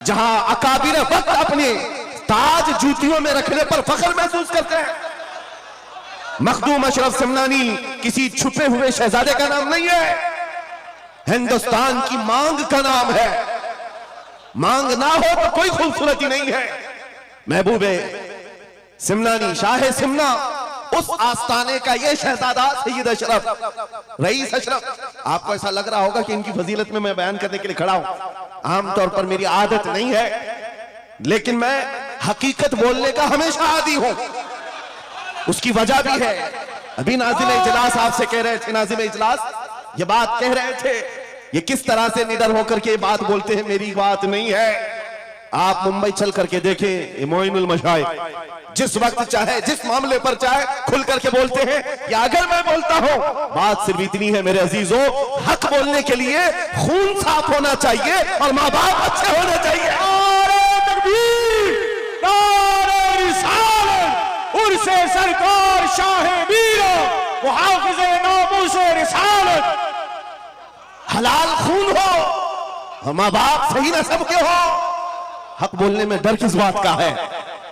जहां अकाबिर वक्त अपने ताज जूतियों में रखने पर फख्र महसूस करते हैं। मखदूम अशरफ समनानी किसी छुपे हुए शहजादे का नाम नहीं है, हिंदुस्तान की मांग का नाम है। मांग ना हो तो कोई खूबसूरती नहीं है। महबूबे सिमनानी, शाह सिमना, उस आस्ताने का ये शहजादा सैयद अशरफ, रईस अशरफ। आपको ऐसा लग रहा होगा कि इनकी फजीलत में मैं बयान करने के लिए खड़ा हूं। आमतौर पर मेरी आदत नहीं है, लेकिन मैं हकीकत बोलने का हमेशा आदी हूं। उसकी वजह भी है। अभी नाज़िम इजलास आपसे कह रहे थे, नाज़िम इजलास ये बात कह रहे थे, ये किस तरह से निडर होकर के बात बोलते हैं, मेरी बात नहीं है। आप मुंबई चल करके देखें, मोइनुल मशाइख जिस वक्त चाहे, जिस मामले पर चाहे खुल करके बोलते हैं। या अगर मैं बोलता हूं, बात सिर्फ इतनी है मेरे अजीजों, हक बोलने के लिए खून साफ होना चाहिए और माँ बाप अच्छे होने चाहिए। नारे तकबीर, नारे रिसालत, उर्से सरकार शाह मीरा, मुहाफिज़े नामूसे रिसालत। हलाल खून हो और माँ बाप सही नस्ब के हो। हक बोलने में डर किस बात का है,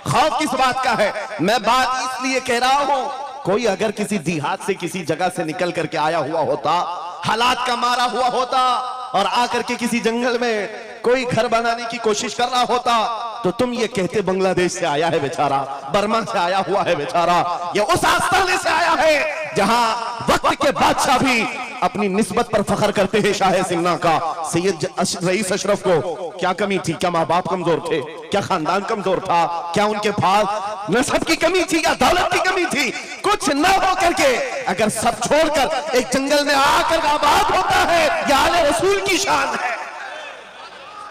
खौफ किस बात का है? मैं बात इसलिए कह रहा हूं, कोई अगर किसी देहात से, किसी जगह से निकल करके आया हुआ होता, हालात का मारा हुआ होता और आकर के किसी जंगल में कोई घर बनाने की कोशिश कर रहा होता, तो तुम ये कहते बांग्लादेश से आया है बेचारा, बर्मा से आया हुआ है बेचारा। ये उस आस्थाने से आया है जहां वक्त के बादशाह भी अपनी निस्बत पर फख्र करते हैं। शाह सिमना का सैयद रईस अशरफ को क्या कमी थी? क्या माँ बाप कमजोर थे? क्या खानदान कमजोर था? क्या उनके पास नस्ब की कमी थी या दौलत की कमी थी? कुछ न हो करके अगर सब छोड़कर एक जंगल में आकर आबाद होता है, यह आले रसूल की शान है,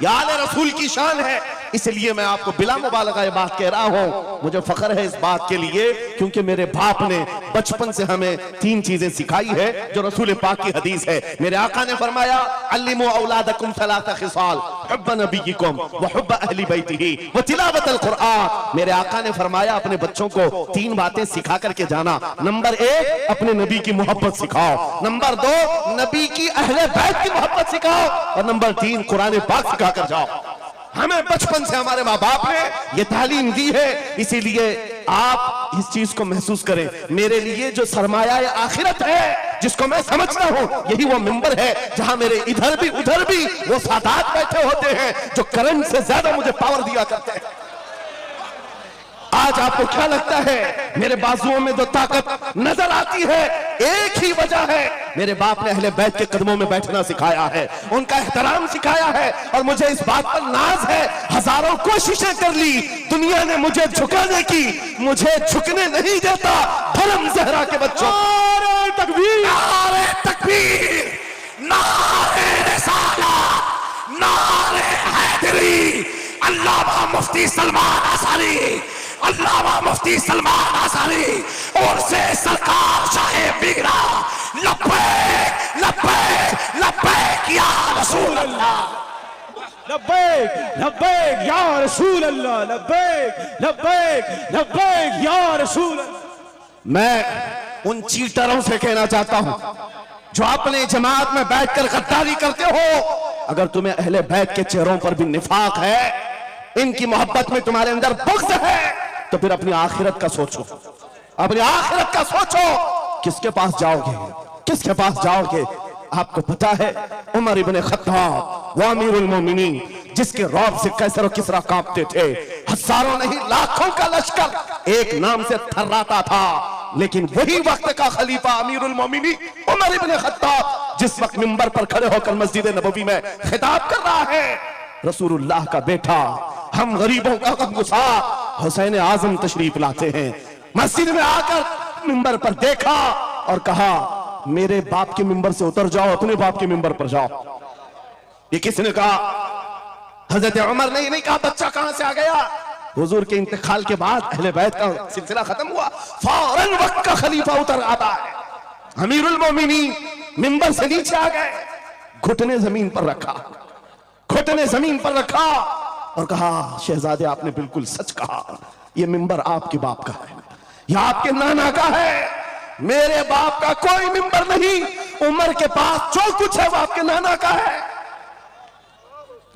यह आले रसूल की शान है। इसलिए मैं आपको बिला मुबालगा ये बात कह रहा हूं। मुझे फख्र है इस बात के लिए, क्योंकि मेरे बाप ने बचपन से हमें तीन चीजें सिखाई है जो रसूल पाक की हदीस है। मेरे आका ने फरमाया, अल्लिमू औलादकुम सलासा खिसाल, हुब्ब नबीयिकुम व हुब्ब अहली बैतिही व तिलावतल कुरआन। मेरे आका ने फरमाया, अपने बच्चों को तीन बातें सिखा करके जाना। नंबर एक, अपने नबी की मोहब्बत सिखाओ। नंबर दो, नबी की अहले बैत की मोहब्बत सिखाओ। और नंबर तीन, कुरान पाक सिखा कर जाओ। हमें बचपन से हमारे माँ बाप ने ये तालीम दी है, इसीलिए आप इस चीज को महसूस करें। मेरे लिए जो सरमाया आखिरत है, जिसको मैं समझता हूं, यही वो मिंबर है जहां मेरे इधर भी उधर भी वो सादात बैठे होते हैं जो करंट से ज्यादा मुझे पावर दिया करते हैं। आज आपको क्या लगता है मेरे बाजुओं में जो ताकत नजर आती है, एक ही वजह है, मेरे बाप ने अहले बैत के कदमों में बैठना सिखाया है, उनका एहतराम सिखाया है। और मुझे इस बात पर नाज है, हजारों कोशिशें कर ली दुनिया ने मुझे झुकाने की, मुझे झुकने नहीं देता धर्म ज़हरा के बच्चों। नारे तकबीर, नारे तकबीर, नारे रिसालत, नारे हैदरी। अल्लामा मुफ्ती सलमान आसारी, अल्लामा मुफ्ती सलमान आसारी और से सरकार शाहे मीरा, लब्बैक लब्बैक लब्बैक या रसूल अल्लाह, लब्बैक लब्बैक या रसूल अल्लाह, लब्बैक लब्बैक लब्बैक या रसूल अल्लाह। मैं उन चीटरों से कहना चाहता हूं जो अपने जमात में बैठकर गद्दारी करते हो, अगर तुम्हें अहले बैत के चेहरों पर भी निफाक है, इनकी मोहब्बत में तुम्हारे अंदर बुग़्ज़ है, तो फिर अपनी आखिरत का सोचो, अपनी आखिरत का सोचो। किसके पास जाओगे, किसके पास जाओगे? आपको पता है उमर इब्ने खत्ताब व अमीरुल मोमिनीन, जिसके रौब से कैसर और किसरा कांपते थे, हजारों नहीं लाखों का लश्कर एक नाम से थर्राता था, लेकिन वही वक्त का खलीफा अमीरुल मोमिनीन उमर इब्ने खत्ताब जिस वक्त मिंबर पर खड़े होकर मस्जिद नबवी में खिताब कर रहा है, रसूलुल्लाह का बेटा, हम गरीबों का गमगुसार हुसैन आजम तशरीफ लाते हैं, मस्जिद में आकर मिंबर पर देखा और कहा, मेरे बाप के मिंबर से उतर जाओ, अपने बाप के मिंबर पर जाओ। ये किसने कहा? हजरत उमर ने नहीं कहा बच्चा कहां से आ गया। हुजूर के इंतकाल के बाद अहले बैत का सिलसिला खत्म हुआ, फौरन वक्त का खलीफा उतर आता है, अमीरुल मोमिनीन मिंबर से नीचे आ गए, घुटने जमीन पर रखा, घुटने जमीन पर रखा और कहा, शहजादे आपने बिल्कुल सच कहा, यह मिंबर आपके बाप का है, यह आपके नाना का है, मेरे बाप का कोई मिंबर नहीं। उमर के पास जो कुछ है वो आपके नाना का है।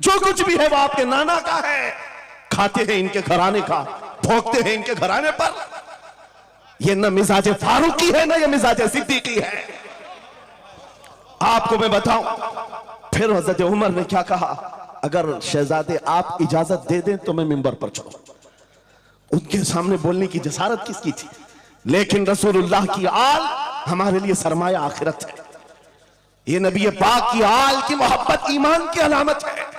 जो कुछ भी है वो आपके नाना का है। खाते हैं इनके घराने का, भोगते हैं इनके घराने पर। ये न मिजाज फारूकी है ना ये मिजाज सिद्दीकी है। आपको मैं बताऊं फिर हजरत उमर ने क्या कहा, अगर शहजादे आप इजाजत दे दें तो मैं मिंबर पर चढ़ूं। उनके सामने बोलने की जसारत किसकी थी? लेकिन रसूलुल्लाह की आल हमारे लिए सरमाया आखिरत है। ये नबी पाक की आल की मोहब्बत ईमान की अलामत है।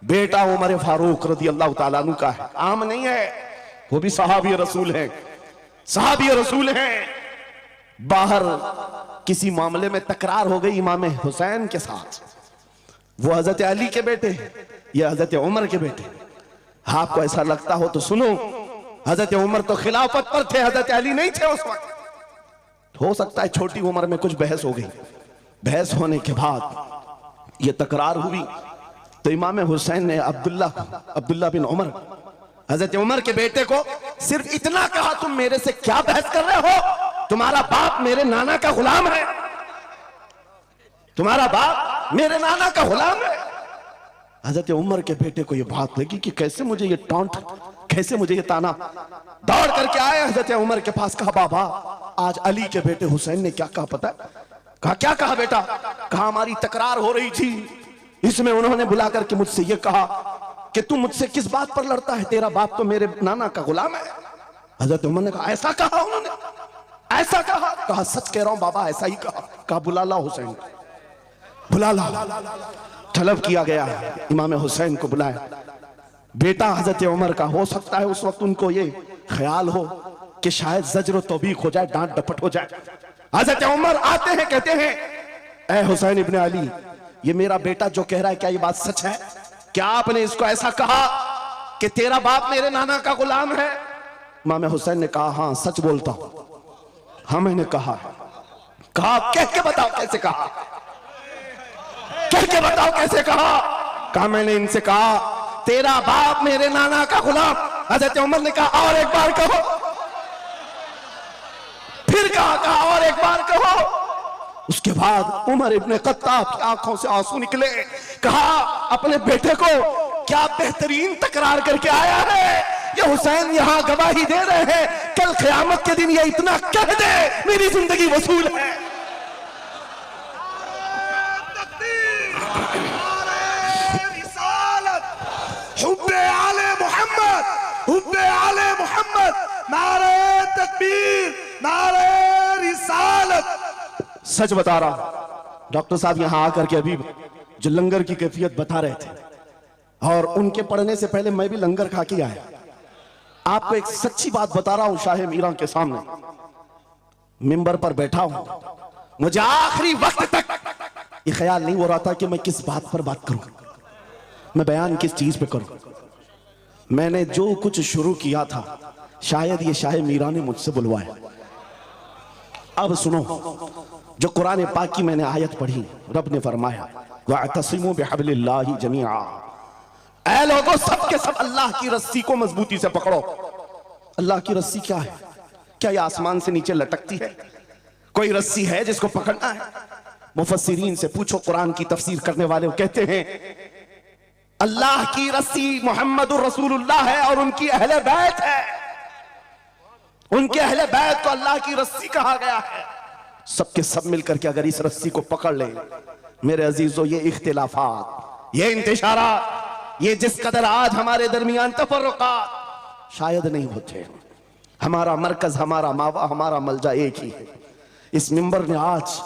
बेटा उमर फारूक रज़ी अल्लाह ताला अन्हु का है, आम नहीं है, वो भी सहाबी रसूल है, सहाबी रसूल हैं। बाहर किसी मामले में तकरार हो गई इमाम हुसैन के साथ, वो हजरत अली के बेटे, ये हजरत उमर के बेटे। आपको ऐसा लगता हो तो सुनो, हजरत उमर तो खिलाफत पर थे, हजरत अली नहीं थे उस वक्त। हो सकता है छोटी उम्र में कुछ बहस हो गई, बहस होने के बाद ये तकरार हुई तो इमाम हुसैन ने अब्दुल्ला बिन उमर, हजरत उमर के बेटे को सिर्फ इतना कहा, तुम मेरे से क्या बहस कर रहे हो? तुम्हारा बाप मेरे नाना का गुलाम है, तुम्हारा बाप मेरे नाना का गुलाम है। हजरत उमर के बेटे को यह बात लगी कि कैसे मुझे ये टॉन्ट, कैसे मुझे ये ताना। दौड़ करके आए हजरत उमर के पास, कहा बाबा आज अली के बेटे हुसैन ने क्या कहा पता है? कहा क्या कहा बेटा? कहा हमारी तकरार हो रही थी, इसमें उन्होंने बुला करके मुझसे ये कहा कि तू मुझसे किस बात पर लड़ता है, तेरा बाप तो मेरे नाना का गुलाम है। हजरत उमर ने कहा ऐसा कहा उन्होंने, ऐसा कहा? कहा सच कह रहा हूं बाबा ऐसा ही कहा। कहा बुला ला हुसैन, बुला ला। तलब किया गया, इमाम हुसैन को बुलाया। बेटा हजरत उमर का, हो सकता है उस वक्त उनको ये ख्याल हो कि शायद जज्र तौबीक हो जाए, डांट डपट हो जाए। हजरत उमर आते हैं, कहते हैं ए हुसैन इब्ने अली, ये मेरा बेटा जो कह रहा है क्या ये बात सच है? क्या आपने इसको ऐसा कहा कि तेरा बाप मेरे नाना का गुलाम है? इमाम हुसैन ने कहा हाँ सच बोलता हूं। हाँ मैंने कहा। कहा कह के बताओ कैसे कहा, कह के बताओ कैसे कहा? कहा मैंने इनसे कहा तेरा बाप मेरे नाना का गुलाम। हजरत उमर ने कहा और एक बार कहो। फिर कहा और एक बार कहो। उसके बाद उमर इब्ने खत्ताब की आंखों से आंसू निकले। कहा अपने बेटे को क्या बेहतरीन तकरार करके आया है, ये हुसैन यहां गवाही दे रहे हैं, कल क़यामत के दिन ये इतना कह दे मेरी जिंदगी वसूल है। हुब्बे आले मोहम्मद, हुब्बे आले मोहम्मद, नारे तकबीर, नारे रिसालत। सच बता रहा, डॉक्टर साहब यहां आकर के अभी जो लंगर की कैफियत बता रहे थे, और उनके पढ़ने से पहले मैं भी लंगर खा के आया। आपको एक सच्ची बात बता रहा हूं, शाह मीरा के सामने मिंबर पर बैठा हूं, मुझे आखिरी वक्त तक ये ख्याल नहीं हो रहा था कि मैं किस बात पर बात करूं, मैं बयान किस चीज पे करूं। मैंने जो कुछ शुरू किया था शायद ये शाह मीरा ने मुझसे बुलवाया। अब सुनो, जो कुरान पाक की मैंने आयत पढ़ी, रब ने फरमाया वअतसिमू बिहब्लिल्लाहि जमीआ, ऐ लोगों सब के सब अल्लाह की रस्सी को मजबूती से पकड़ो। अल्लाह की रस्सी क्या है? क्या ये आसमान से नीचे लटकती है? कोई रस्सी है जिसको पकड़ना है? मुफस्सिरीन से पूछो, कुरान की तफसीर करने वाले कहते हैं अल्लाह की रस्सी मुहम्मदुर रसूलुल्लाह है और उनकी अहले बैत है। उनके अहले बैत को अल्लाह की रस्सी कहा गया है। सबके सब मिलकर के अगर इस रस्सी को पकड़ ले, मेरे अजीजों, ये इख्तिलाफात, ये इंतशारात, ये जिस कदर आज हमारे दरमियान तफर्रुकात शायद नहीं होते। हमारा मरकज, हमारा मावा, हमारा मलजा एक ही है। इस मिंबर ने आज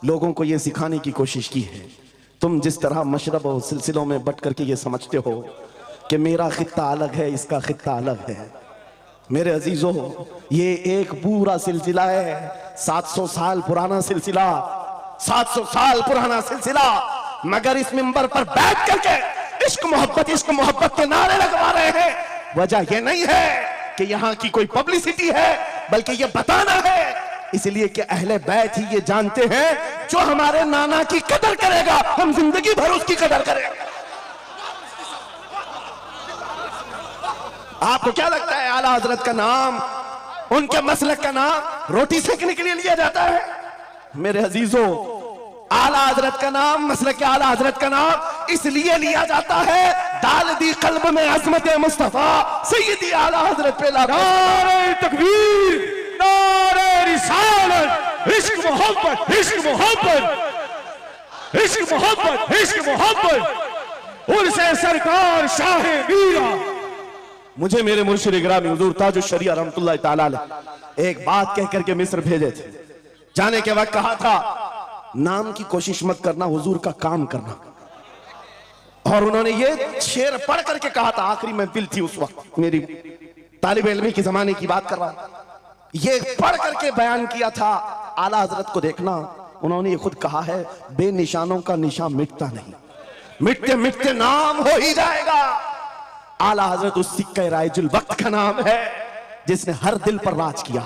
लोगों को यह सिखाने की कोशिश की है, तुम जिस तरह मशरब और सिलसिलों में बट करके ये समझते हो कि मेरा खित्ता अलग है, इसका खित्ता अलग है, मेरे अजीजों ये एक पूरा सिलसिला है, 700 साल पुराना सिलसिला, 700 साल पुराना सिलसिला। मगर इस मिंबर पर बैठ करके इश्क मोहब्बत के नारे लगवा रहे हैं। वजह यह नहीं है कि यहां की कोई पब्लिसिटी है, बल्कि यह बताना है इसलिए कि अहले बैत ही ये जानते हैं जो हमारे नाना की कदर करेगा, हम जिंदगी भर उसकी कदर करेंगे। आपको क्या लगता है आला हजरत का नाम, उनके मसलक का नाम रोटी सेकने के लिए लिया जाता है? मेरे अजीजों, आला हजरत का नाम, मसलक के आला हजरत का नाम इसलिए लिया जाता है डाल दी कल्ब में अजमत मुस्तफा सैयदी आला हजरत पे नारे तकबीर, नारे रिसालत, इश्क मोहब्बत, इश्क मोहब्बत, इश्क मोहब्बत, इश्क मोहब्बत, उनसे सरकार शाह मीरा। मुझे मेरे मुर्शिद गिरामी हुजूर ताजुल शरिया रहमतुल्लाह ताला अलैह एक बात कह करके मिस्र भेजे थे। जाने के वक्त कहा था नाम की कोशिश मत करना, हुजूर का काम करना। और उन्होंने ये शेर पढ़ करके कहा था, आखिरी महफिल थी उस वक्त, मेरी तालिब इल्मी के जमाने की बात कर रहा हूं, ये पढ़ करके बयान किया था आला हजरत को देखना। उन्होंने ये खुद कहा है बेनिशानों का निशान मिटता नहीं, मिटते मिटते नाम हो ही जाएगा। आला हजरत उस सिक्के राइजुल वक्त का नाम है जिसने हर दिल पर राज किया,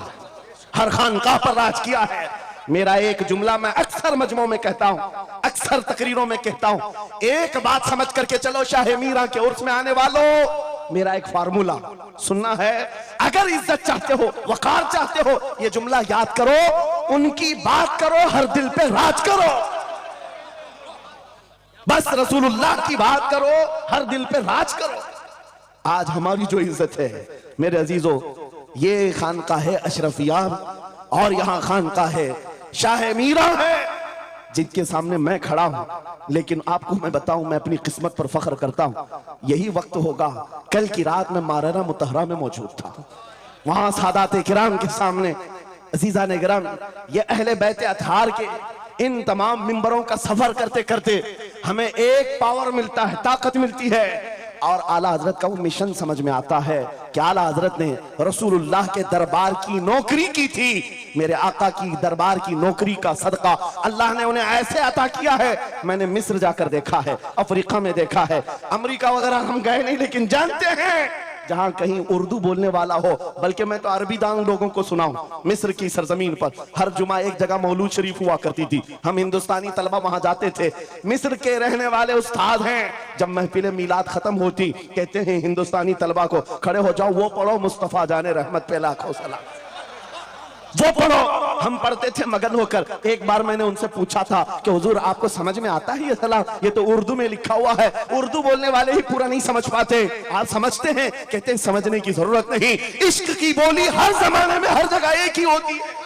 हर खानकाह पर राज किया है। मेरा एक जुमला मैं अक्सर मजमों में कहता हूं, अक्सर तकरीरों में कहता हूं, एक बात समझ करके चलो शाह मीरा के उर्स में आने वालों, मेरा एक फार्मूला सुनना है। अगर इज्जत चाहते हो, वकार चाहते हो, ये जुमला याद करो, उनकी बात करो, हर दिल पे राज करो। बस रसूलुल्लाह की बात करो, हर दिल पे राज करो। आज हमारी जो इज्जत है मेरे अजीजों, ये खानका है अशरफिया और यहां खानका है शाह मीरा है जिनके सामने मैं खड़ा हूं। लेकिन आपको मैं बताऊं, मैं अपनी किस्मत पर फख्र करता हूं। यही वक्त होगा, कल की रात में मारना मुतहरा में मौजूद था, वहां सादात किराम के सामने अजीजा ने गिराम, ये अहले बैत अतहार के इन तमाम मिंबरों का सफर करते करते हमें एक पावर मिलता है, ताकत मिलती है। और आला हजरत का वो मिशन समझ में आता है कि आला हजरत ने रसूलुल्लाह के दरबार की नौकरी की थी। मेरे आका की दरबार की नौकरी का सदका अल्लाह ने उन्हें ऐसे अता किया है। मैंने मिस्र जाकर देखा है, अफ्रीका में देखा है, अमेरिका वगैरह हम गए नहीं, लेकिन जानते हैं जहां कहीं उर्दू बोलने वाला हो, बल्कि मैं तो अरबी दान लोगों को सुनाऊं। मिस्र की सरजमीन पर हर जुमा एक जगह मौलूद शरीफ हुआ करती थी, हम हिंदुस्तानी तलबा वहां जाते थे। मिस्र के रहने वाले उस्ताद हैं, जब महफिल मीलाद खत्म होती कहते हैं हिंदुस्तानी तलबा को खड़े हो जाओ, वो पढ़ो मुस्तफा जाने रहमत पे लाखों सलाम, वो पढ़ो। हम पढ़ते थे मगन होकर। एक बार मैंने उनसे पूछा था कि हुजूर आपको समझ में आता है ये सलाम? ये तो उर्दू में लिखा हुआ है, उर्दू बोलने वाले ही पूरा नहीं समझ पाते, आप समझते हैं? कहते हैं समझने की जरूरत नहीं, इश्क की बोली हर जमाने में हर जगह एक ही होती है।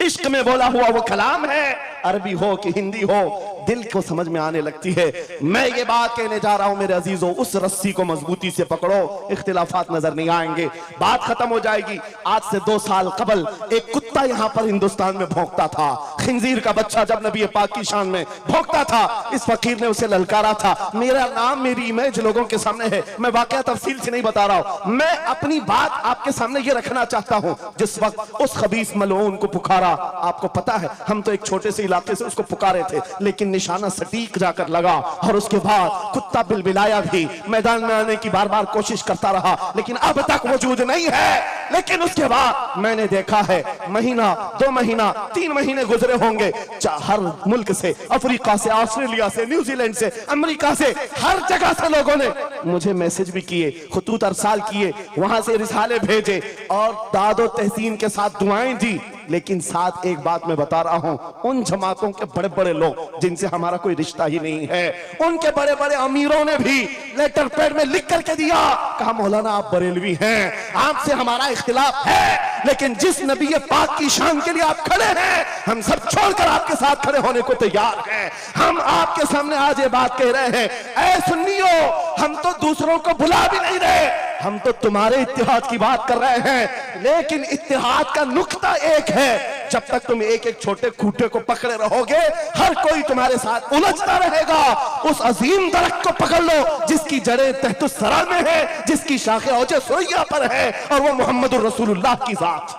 इश्क में बोला हुआ वो कलाम है, अरबी हो कि हिंदी हो, दिल को समझ में आने लगती है। मैं ये बात कहने जा रहा हूं मेरे अजीजों, उस रस्सी को मजबूती से पकड़ो, इख्तिलाफात नजर नहीं आएंगे, बात खत्म हो जाएगी। आज से 2 साल कबल एक कुत्ता यहां पर हिंदुस्तान में भौंकता था, खिंजीर का बच्चा जब नबी पाक की शान में भौंकता था, इस फकीर ने उसे ललकारा था। मेरा नाम, मेरी इमेज लोगों के सामने है, मैं वाकया तफसील से नहीं बता रहा हूं, मैं अपनी बात आपके सामने ये रखना चाहता हूं। जिस वक्त उस खबीस मलऊन को पुकारा, आपको पता है हम तो एक छोटे से इलाके से उसको पुकारे थे, लेकिन निशाना सटीक जाकर लगा। और उसके बाद कुत्ता बिलबिलाया भी, मैदान में आने की बार बार कोशिश करता रहा, लेकिन अब तक वजूद नहीं है। लेकिन उसके बाद मैंने देखा है, महीना 2 महीना 3 महीने गुजरे होंगे, हर मुल्क से, अफ्रीका से, ऑस्ट्रेलिया से, न्यूजीलैंड से, अमेरिका से, हर जगह से लोगों ने मुझे मैसेज भी किए, खुतूत अरसाल किए, वहां से रिसाले भेजे और दादो तहसीन के साथ दुआएं दी। लेकिन साथ एक बात मैं बता रहा हूं, उन जमातों के बड़े बड़े लोग जिनसे हमारा कोई रिश्ता ही नहीं है, उनके बड़े बड़े अमीरों ने भी लेटर पैड में लिख करके दिया, कहा मौलाना आप बरेलवी हैं, आपसे हमारा इख्तिलाफ है, लेकिन जिस नबी पाक की शान के लिए आप खड़े हैं, हम सब छोड़कर आपके साथ खड़े होने को तैयार हैं। हम आपके सामने आज ये बात कह रहे हैं, ऐ सुन्नियों, हम तो दूसरों को बुला भी नहीं रहे, हम तो तुम्हारे इत्तेहाद की बात कर रहे हैं। लेकिन इत्तेहाद का नुक्ता एक है, जब तक तुम एक एक छोटे खूंटे को पकड़े रहोगे, हर कोई तुम्हारे साथ उलझता रहेगा। उस अजीम दरख्त को पकड़ लो जिसकी जड़ें तहत सरा में है, जिसकी शाखें औजे सुरैया पर है, और वो मोहम्मद रसूलुल्लाह की जात।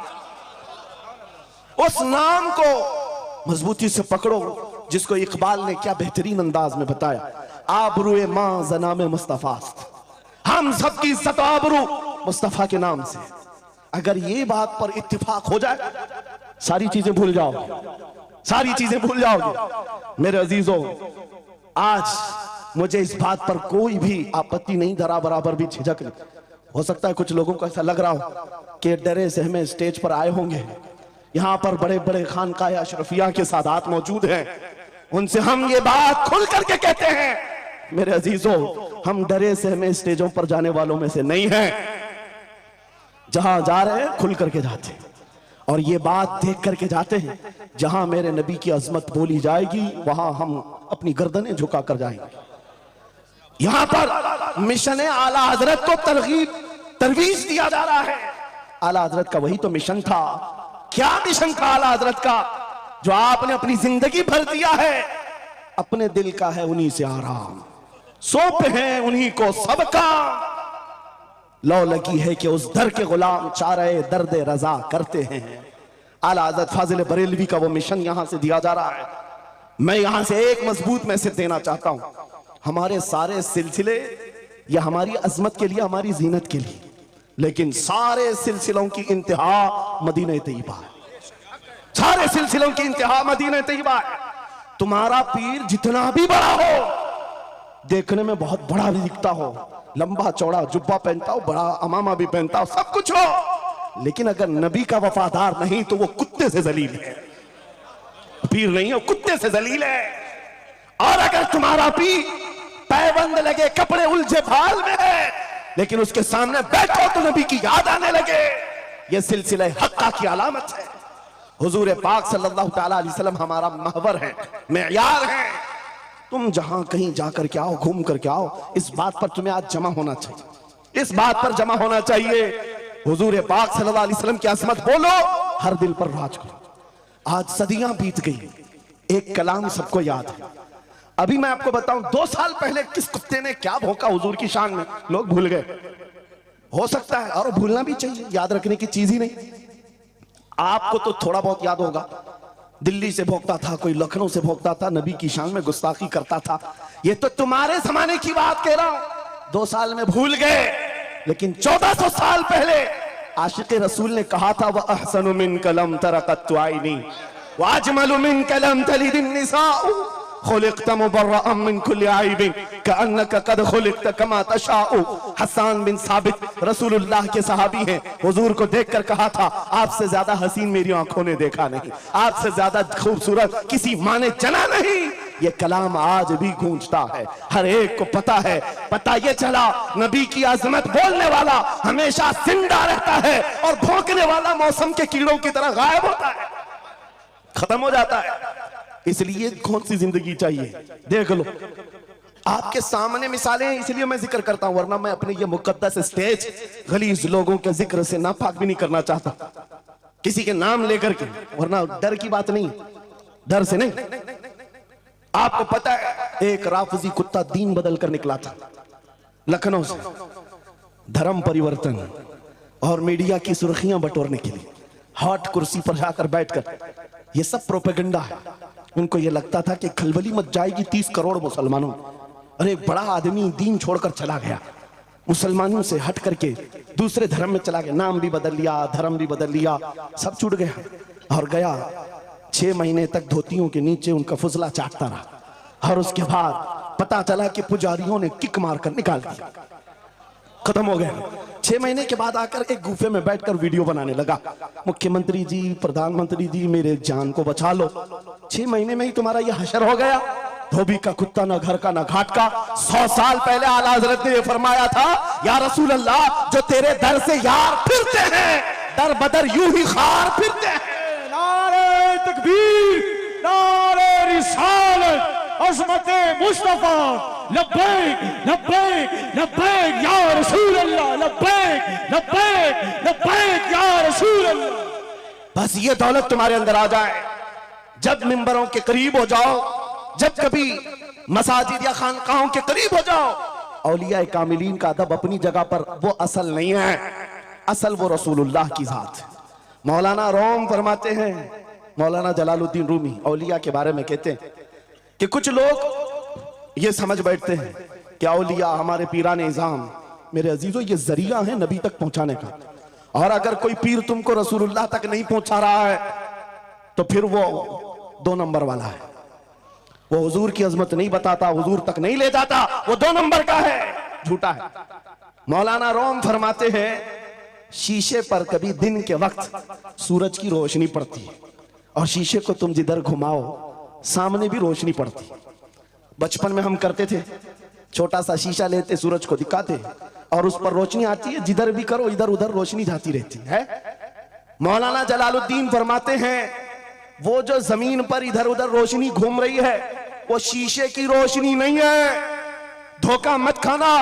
उस नाम को मजबूती से पकड़ो जिसको इकबाल ने क्या बेहतरीन अंदाज में बताया, आबरूए मां जनामे मुस्तफास्त, हम सबकी इज्जत आबरू मुस्तफा के नाम से। अगर ये बात पर इत्तिफाक हो जाए, सारी चीजें भूल जाओगे, सारी चीजें भूल जाओगे। मेरे अजीजों, आज मुझे इस बात पर कोई भी आपत्ति नहीं, धरा बराबर भी झिझक नहीं। हो सकता है कुछ लोगों को ऐसा लग रहा हो कि डरे सहमे स्टेज पर आए होंगे, यहां पर बड़े बड़े खानकाह अशरफिया के सादात मौजूद हैं, उनसे हम ये बात खुल करके कहते हैं। मेरे अजीजों, हम डरे से हमें स्टेजों पर जाने वालों में से नहीं हैं। जहां जा रहे हैं खुल करके जाते हैं और ये बात देख करके जाते हैं। जहां मेरे नबी की अजमत बोली जाएगी वहां हम अपनी गर्दनें झुका कर जाएंगे। यहां पर मिशन आला हजरत को तरवीज दिया जा रहा है। आला हजरत का वही तो मिशन था। क्या मिशन था आला हजरत का, जो आपने अपनी जिंदगी भर दिया है? अपने दिल का है उन्हीं से आराम, सौंपे हैं उन्हीं को सबका। लौ लगी है कि उस दर के गुलाम चारे दर्द रजा करते हैं। आला हजरत फाजिल बरेलवी का वो मिशन यहां से दिया जा रहा है। मैं यहां से एक मजबूत मैसेज देना चाहता हूं। हमारे सारे सिलसिले या हमारी अजमत के लिए, हमारी जीनत के लिए, लेकिन सारे सिलसिलों की इंतहा मदीना तैयबा है। सारे सिलसिलों की इंतहा मदीना तैयबा है। तुम्हारा पीर जितना भी बड़ा हो, देखने में बहुत बड़ा भी दिखता हो, लंबा चौड़ा जुब्बा पहनता हो, बड़ा अमामा भी पहनता हो, सब कुछ हो, लेकिन अगर नबी का वफादार नहीं तो वो कुत्ते से जलील है। पीर नहीं हो, कुत्ते से जलील है। और अगर तुम्हारा पीर पैबंद लगे, कपड़े उलझे फाल में है, लेकिन उसके सामने बैठो तो नबी की याद आने लगे, ये सिलसिला हक्का की अलामत है। हुजूर पाक सल्लल्लाहु तआला अलैहि वसल्लम हमारा महवर है, मेयार है। तुम जहां कहीं जाकर के आओ, घूम करके आओ, इस बात पर तुम्हें आज जमा होना चाहिए। इस बात पर जमा होना चाहिए। हुजूर पाक सल्लल्लाहु अलैहि वसल्लम की अजमत बोलो, हर दिल पर राज करो। आज सदियां बीत गई, एक कलाम सबको याद है। अभी मैं आपको बताऊं, 2 साल पहले किस कुत्ते ने क्या भौंका हुजूर की शान में, लोग भूल गए। हो सकता है, और भूलना भी चाहिए, याद रखने की चीज ही नहीं। आपको तो थोड़ा बहुत याद होगा, दिल्ली से भोंकता था, कोई लखनऊ से भोंकता था, नबी की शान में गुस्ताखी करता था। ये तो तुम्हारे जमाने की बात कह रहा हूं। 2 साल में भूल गए, लेकिन 1400 साल पहले आशिक़ रसूल ने कहा था, वह अहसनु मिन कलम तरक़त आइनी व अजमलु मिन कलम तलिदिन निसाउ खुलिक़त मुबर्रअन मिन कुल्लि आइबिन कअन्नका कद खुलिक़त कमा तशाउ। हसन बिन साबित रसूलुल्लाह के सहाबी हैं, हुजूर को देखकर कहा था, आपसे ज्यादा हसीन मेरी आंखों ने देखा नहीं, आपसे ज्यादा खूबसूरत किसी माँ ने जना नहीं। ये कलाम आज भी गूंजता है, हर एक को पता है। पता ये चला, नबी की अजमत बोलने वाला हमेशा जिंदा रहता है और भौंकने वाला मौसम के कीड़ों की तरह गायब होता है, खत्म हो जाता है। इसलिए कौन सी जिंदगी चाहिए, देख लो। आपके सामने मिसालें हैं, इसलिए मैं जिक्र करता हूं, वरना मैं अपने ये मुकद्दस स्टेज गलीज लोगों के जिक्र से नापाक भी नहीं करना चाहता, किसी के नाम लेकर के, वरना डर की बात नहीं, डर से नहीं। आपको पता है, एक राफजी कुत्ता दीन बदल कर निकला था लखनऊ से, धर्म परिवर्तन और मीडिया की सुर्खियां बटोरने के लिए, हॉट कुर्सी पर जाकर बैठकर। ये सब प्रोपेगेंडा है। उनको ये लगता था कि खलबली मच जाएगी 30 करोड़ मुसलमानों। अरे एक बड़ा आदमी दीन छोड़कर चला गया, मुसलमानों से हट करके दूसरे धर्म में चला गया, नाम भी बदल लिया, धर्म भी बदल लिया, सब छूट गया। और गया 6 महीने तक धोतियों के नीचे उनका फुजला चाटता रहा, और उसके बाद पता चला कि पुजारियों ने किक मारकर निकाल दिया, खत्म हो गया। 6 महीने के बाद आकर एक गुफे में बैठकर वीडियो बनाने लगा, मुख्यमंत्री जी, प्रधानमंत्री जी, मेरे जान को बचा लो। 6 महीने में ही तुम्हारा ये हशर हो गया। धोबी का कुत्ता, ना घर का ना घाट का। 100 साल पहले आला हजरत ने फरमाया था, या रसूल अल्लाह, जो तेरे दर से यार फिरते हैं, दर बदर यूं ही खार फिरते हैं। नारे तकबीर, नारे रिसालत, अज़मते मुस्तफा, लब्बैक लब्बैक लब्बैक या रसूल अल्लाह, लब्बैक लब्बैक लब्बैक या रसूल अल्लाह। बस ये दौलत तुम्हारे अंदर आ जाए, जब मिंबरों के करीब हो जाओ, जब कभी मसाजिद या खानकाहों के करीब हो जाओ। औलिया कामिलीन का अदब अपनी जगह पर, वो असल नहीं है, असल वो रसूलुल्लाह की जात। मौलाना रोम फरमाते हैं, मौलाना जलालुद्दीन रूमी औलिया के बारे में कहते हैं कि कुछ लोग ये समझ बैठते हैं कि औलिया हमारे पीराने इज़ाम। मेरे अजीजों, ये जरिया है नबी तक पहुंचाने का, और अगर कोई पीर तुमको रसूलुल्लाह तक नहीं पहुंचा रहा है तो फिर वो 2 नंबर वाला है। वो हुजूर की अजमत नहीं बताता, हुजूर तक नहीं ले जाता, वो 2 नंबर का है, झूठा है। मौलाना रोम फरमाते हैं, शीशे पर कभी दिन के वक्त सूरज की रोशनी पड़ती है, और शीशे को तुम जिधर घुमाओ सामने भी रोशनी पड़ती। बचपन में हम करते थे, छोटा सा शीशा लेते, सूरज को दिखाते और उस पर रोशनी आती है, जिधर भी करो इधर उधर रोशनी जाती रहती है। मौलाना जलालुद्दीन फरमाते हैं वो जो जमीन पर इधर उधर रोशनी घूम रही है वो शीशे की रोशनी नहीं है, धोखा मत खाना,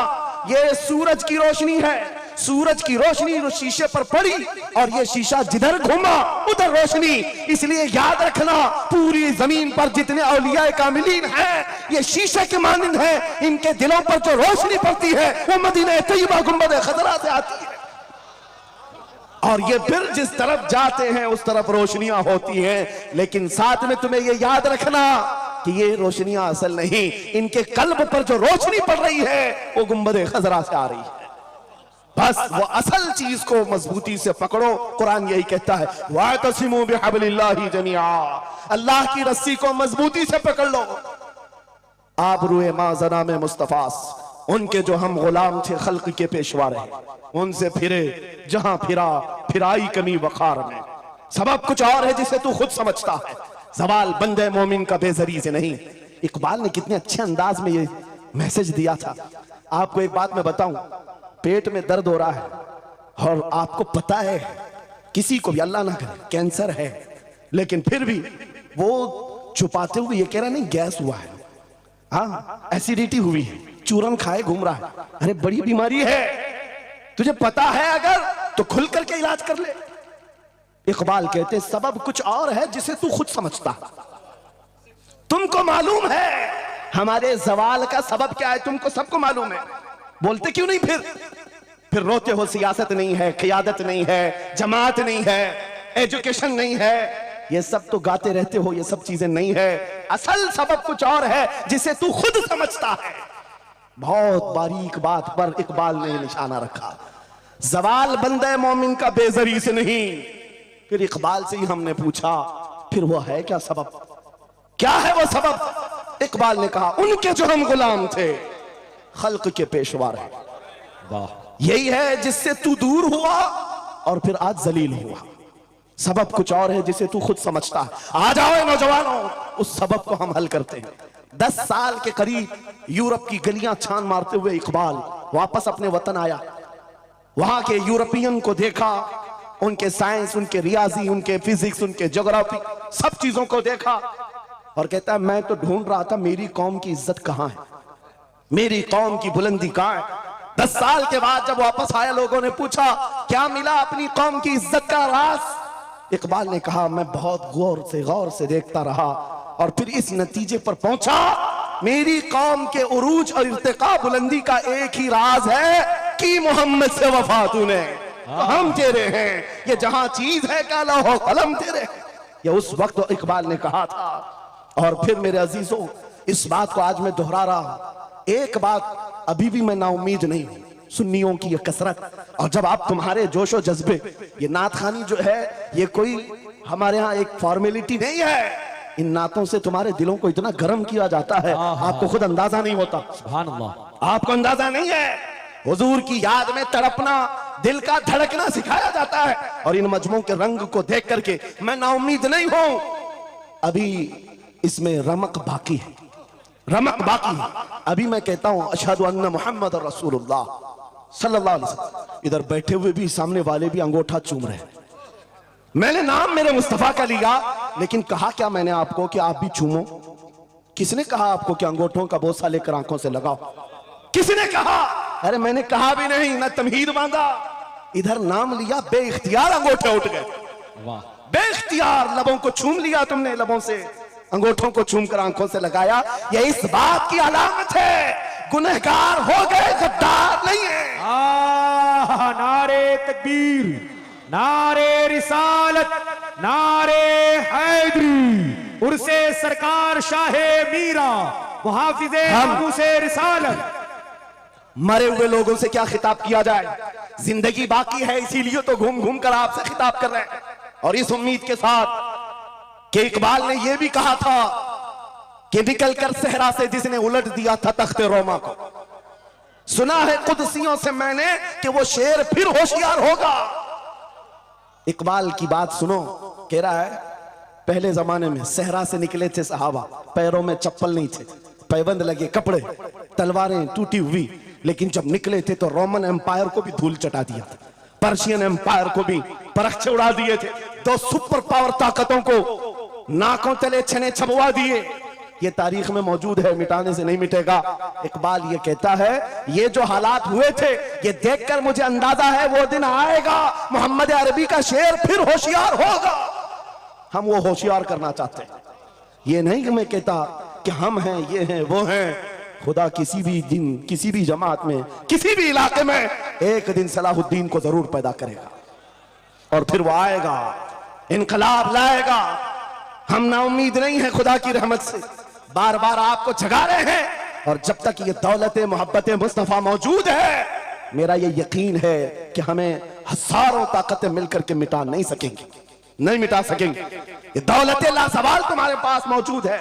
ये सूरज की रोशनी है। सूरज की रोशनी जो शीशे पर पड़ी और ये शीशा जिधर घूमा उधर रोशनी। इसलिए याद रखना, पूरी जमीन पर जितने औलिया कामिलीन हैं ये शीशे के मानिंद हैं। इनके दिलों पर जो रोशनी पड़ती है वो मदीना तैयबा गुंबद खजरा से आती है और ये फिर जिस तरफ जाते हैं उस तरफ रोशनियां होती हैं। लेकिन साथ में तुम्हें ये याद रखना कि ये रोशनियां असल नहीं, इनके कल्ब पर जो रोशनी पड़ रही है वो गुंबद खजरा से आ रही है। बस वो असल चीज को मजबूती से पकड़ो। कुरान यही कहता है वातसिमू बिहब्लिल्लाहि जमीआ, अल्लाह की रस्सी को मजबूती से पकड़ लो। आप रुए माजना में मुस्तफास, उनके जो हम गुलाम थे खल्क के पेशवा रहे, उनसे फिरे जहां फिरा फिराई कमी वखार में। सबब कुछ और है जिसे तू खुद समझता है, सवाल बंदे मोमिन का बेजरी से नहीं। इकबाल ने कितने अच्छे अंदाज में ये मैसेज दिया था। आपको एक बात मैं बताऊं, पेट में दर्द हो रहा है और आपको पता है किसी को भी अल्लाह ना करे कैंसर है, लेकिन फिर भी वो छुपाते हुए ये कह रहा नहीं गैस हुआ है, हाँ एसिडिटी हुई है, चूरन खाए घूम रहा है। अरे बड़ी बीमारी है, तुझे पता है अगर तो खुल करके इलाज कर ले। इकबाल कहते सबब कुछ और है जिसे तू खुद समझता। तुमको मालूम है हमारे जवाल का सबब क्या है, तुमको सबको मालूम है, बोलते क्यों नहीं? फिर रोते हो सियासत नहीं है, क़ियादत नहीं है, जमात नहीं है, एजुकेशन नहीं है, ये सब तो गाते रहते हो, ये सब चीजें नहीं है। असल सबब कुछ और है जिसे तू खुद समझता है। बहुत बारीक बात पर इकबाल ने निशाना रखा, जवाल बंदे मोमिन का बेजरी से नहीं। फिर इकबाल से ही हमने पूछा फिर वो है क्या सबब, क्या है वो सबब? इकबाल ने कहा उनके जो हम गुलाम थे खल्क के पेशवा रहे, यही है जिससे तू दूर हुआ और फिर आज जलील हुआ। सबब कुछ और है जिसे तू खुद समझता है। आ जाओ नौजवानों, उस सबब को हम हल करते हैं। 10 साल के करीब यूरोप की गलियां छान मारते हुए इकबाल वापस अपने वतन आया। वहां के यूरोपियन को देखा, उनके साइंस, उनके रियाजी, उनके फिजिक्स, उनके ज्योग्राफी, सब चीजों को देखा और कहता है मैं तो ढूंढ रहा था मेरी कौम की इज्जत कहां है, मेरी कौम की बुलंदी कहां है। 10 साल के बाद जब वापस आया, लोगों ने पूछा क्या मिला अपनी कौम की इज्जत का राज? इकबाल ने कहा मैं बहुत गौर से देखता रहा और फिर इस नतीजे पर पहुंचा मेरी कौम के उरूज और इर्तिका बुलंदी का एक ही राज है कि मोहम्मद से वफा तूने, तो हम तेरे हैं, ये जहां चीज है काला हो कलम तेरे। ये उस वक्त इकबाल ने कहा था। और फिर मेरे अजीजों, इस बात को आज मैं दोहरा रहा हूं, एक बात अभी भी मैं नाउमीद नहीं हूं, सुन्नियों की ये कसरत। और जब आप तुम्हारे जोशो जज्बे, ये नात खानी जो है ये कोई हमारे यहाँ एक फॉर्मेलिटी नहीं है, इन नातों से तुम्हारे दिलों को इतना गर्म किया जाता है आपको खुद अंदाजा नहीं होता। सुभान अल्लाह, आपको अंदाजा नहीं है। हुजूर की याद में तड़पना, दिल का धड़कना सिखाया जाता है। और इन मजमों के रंग को देख करके मैं नाउमीद नहीं हूं, अभी इसमें रमक बाकी है, रमक बाकी है। अभी मैं कहता हूं अशहदु अन्ना मुहम्मद रसूलुल्लाह सल्लल्लाहु अलैहि वसल्लम, इधर बैठे हुए भी सामने वाले भी अंगूठा चूम रहे हैं। मैंने नाम मेरे मुस्तफा का लिया, लेकिन कहा क्या मैंने आपको कि आप भी चूमो? किसने कहा आपको कि अंगूठों का बोसा लेकर आंखों से लगाओ? किसने कहा? अरे मैंने कहा भी नहीं, ना तमहीद बांधा, इधर नाम लिया, बेइख्तियार अंगूठे उठ गए, बेइख्तियार लबों को चूम लिया तुमने, लबों से अंगूठों को चूम कर आंखों से लगाया। यह इस बात की अलामत है गुनहगार हो गए, गद्दार नहीं है। नारे तकबीर, नारे रिसालत, नारे हैदरी, उर्से सरकार शाहे मीरा, मुहाफिजे से रिसालत। मरे हुए लोगों से क्या खिताब किया जाए? जिंदगी बाकी है, इसीलिए तो घूम घूम कर आपसे खिताब कर रहे हैं। और इस उम्मीद के साथ कि इकबाल ने यह भी कहा था कि निकल कर सहरा से जिसने उलट दिया था तख्ते रोमा को, सुना है कुदसियों से मैंने कि वो शेर फिर होशियार होगा। इकबाल की बात सुनो, कह रहा है पहले जमाने में सहरा से निकले थे सहाबा, पैरों में चप्पल नहीं थे, पैबंद लगे कपड़े, तलवारें टूटी हुई, लेकिन जब निकले थे तो रोमन एम्पायर को भी धूल चटा दिया था, पर्शियन एम्पायर को भी परख से उड़ा दिए थे, दो सुपर पावर ताकतों को नाकों तले छने छबवा दिए। ये तारीख में मौजूद है, मिटाने से नहीं मिटेगा। इकबाल ये कहता है ये जो हालात हुए थे ये देखकर मुझे अंदाजा है वो दिन आएगा मोहम्मद अरबी का शेर फिर होशियार होगा। हम वो होशियार करना चाहते हैं। ये नहीं कि मैं कहता कि हम हैं, ये हैं, वो हैं। खुदा किसी भी दिन, किसी भी जमात में, किसी भी इलाके में एक दिन सलाहुद्दीन को जरूर पैदा करेगा और फिर वो आएगा, इनकलाब लाएगा। हम ना उम्मीद नहीं है खुदा की रहमत से, बार बार आपको जगा रहे हैं। और जब तक ये दौलत मोहब्बत मुस्तफा मौजूद है, मेरा ये यकीन है कि हमें हजारों ताकतें मिलकर के मिटा नहीं सकेंगी, नहीं मिटा सकेंगे। ये दौलत लासवाल तुम्हारे पास मौजूद है।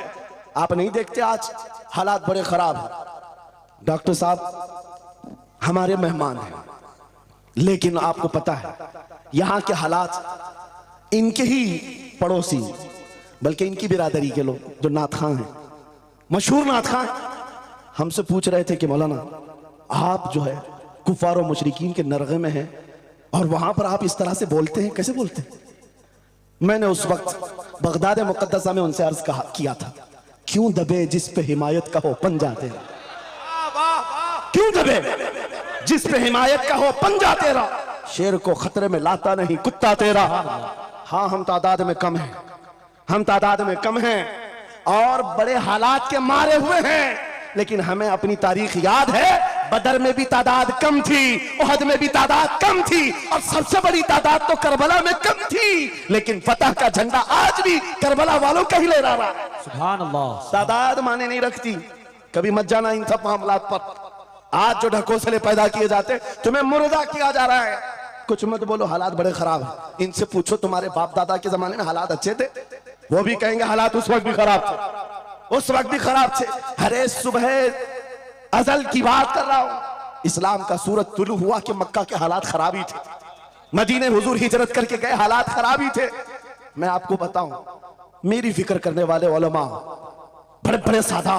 आप नहीं देखते आज हालात बड़े खराब हैं। डॉक्टर साहब हमारे मेहमान हैं, लेकिन आपको पता है यहां के हालात, इनके ही पड़ोसी बल्कि इनकी बिरादरी के लोग जो नात खां हैं, मशहूर नात खां, हमसे पूछ रहे थे कि मौलाना आप जो है कुफार और मुशरिकीन के नरगे में हैं और वहां पर आप इस तरह से बोलते हैं, कैसे बोलते हैं? मैंने उस वक्त बगदाद मुकद्दसा में उनसे अर्ज किया था, क्यों दबे जिस पे हिमायत का हो पंजा तेरा, क्यों दबे जिस पे हिमायत का हो पंजा तेरा, शेर को खतरे में लाता नहीं कुत्ता तेरा। हाँ हम तादाद में कम हैं, हम तादाद में कम हैं और बड़े हालात के मारे हुए हैं, लेकिन हमें अपनी तारीख याद है। बदर में भी तादाद कम थी, उहद में भी तादाद कम थी और सबसे बड़ी तादाद तो करबला में कम थी, लेकिन फतह का झंडा आज भी करबला वालों का ही ले रहा है। सुभान अल्लाह। तादाद माने नहीं रखती। कभी मत जाना इन सब मामलात पर। आज जो ढकोसले पैदा किए जाते, तुम्हें मुर्दा किया जा रहा है। कुछ मत बोलो, हालात बड़े खराब हैं। इनसे पूछो तुम्हारे बाप दादा के जमाने में हालात अच्छे थे, वो भी कहेंगे हालात उस वक्त भी खराब थे, उस वक्त भी खराब थे। अरे सुबह अजल की बात कर रहा हूं। इस्लाम का सूरज तुलू हुआ कि मक्का के हालात खराब ही थे, मदीने हुजूर हिजरत करके गए, हालात खराब ही थे। मैं आपको बताऊं, मेरी फिक्र करने वाले उलमा बड़े बड़े सादा,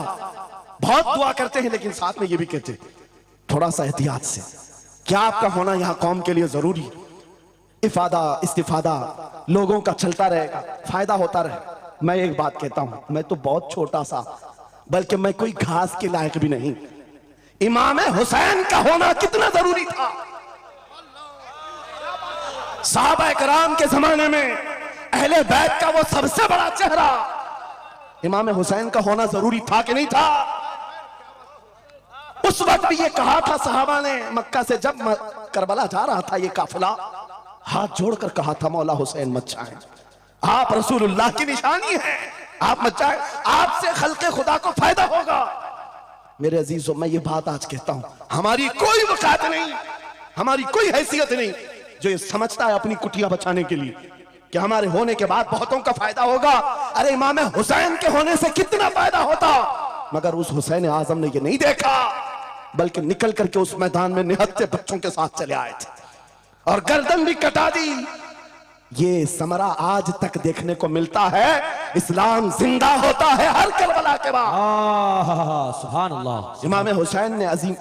बहुत दुआ करते हैं, लेकिन साथ में ये भी कहते थोड़ा सा एहतियात से। क्या आपका होना यहां कौम के लिए जरूरी, इफादा इस्तिफादा लोगों का चलता रहेगा, फायदा होता रहे। मैं एक बात कहता हूं, मैं तो बहुत छोटा सा, बल्कि मैं कोई घास के लायक भी नहीं। इमाम हुसैन का होना कितना जरूरी था। सहाबा कराम के जमाने में अहले बैत का वो सबसे बड़ा चेहरा इमाम हुसैन का होना जरूरी था कि नहीं था? उस वक्त भी ये कहा था सहाबा ने, मक्का से जब करबला जा रहा था ये काफिला, हाथ जोड़कर कहा था मौला हुसैन मत जाएं, आप रसूलुल्लाह की निशानी है, आप मत जाएं, आपसे खल्के खुदा को फायदा होगा। मेरे अजीजों, मैं ये बात आज कहता हूं, हमारी कोई वकात नहीं, हमारी कोई हैसियत नहीं जो ये समझता है अपनी कुटिया बचाने के लिए कि हमारे होने के बाद बहुतों का फायदा होगा। अरे इमाम हुसैन के होने से कितना फायदा होता, मगर उस हुसैन आजम ने ये नहीं देखा, बल्कि निकल करके उस मैदान में निहत्थे बच्चों के साथ चले आए थे और गर्दन भी कटा दी। ये समरा आज तक देखने को मिलता है। इस्लाम जिंदा होता है हर करबला के बाद। सुभान अल्लाह। इमाम हुसैन ने अजीम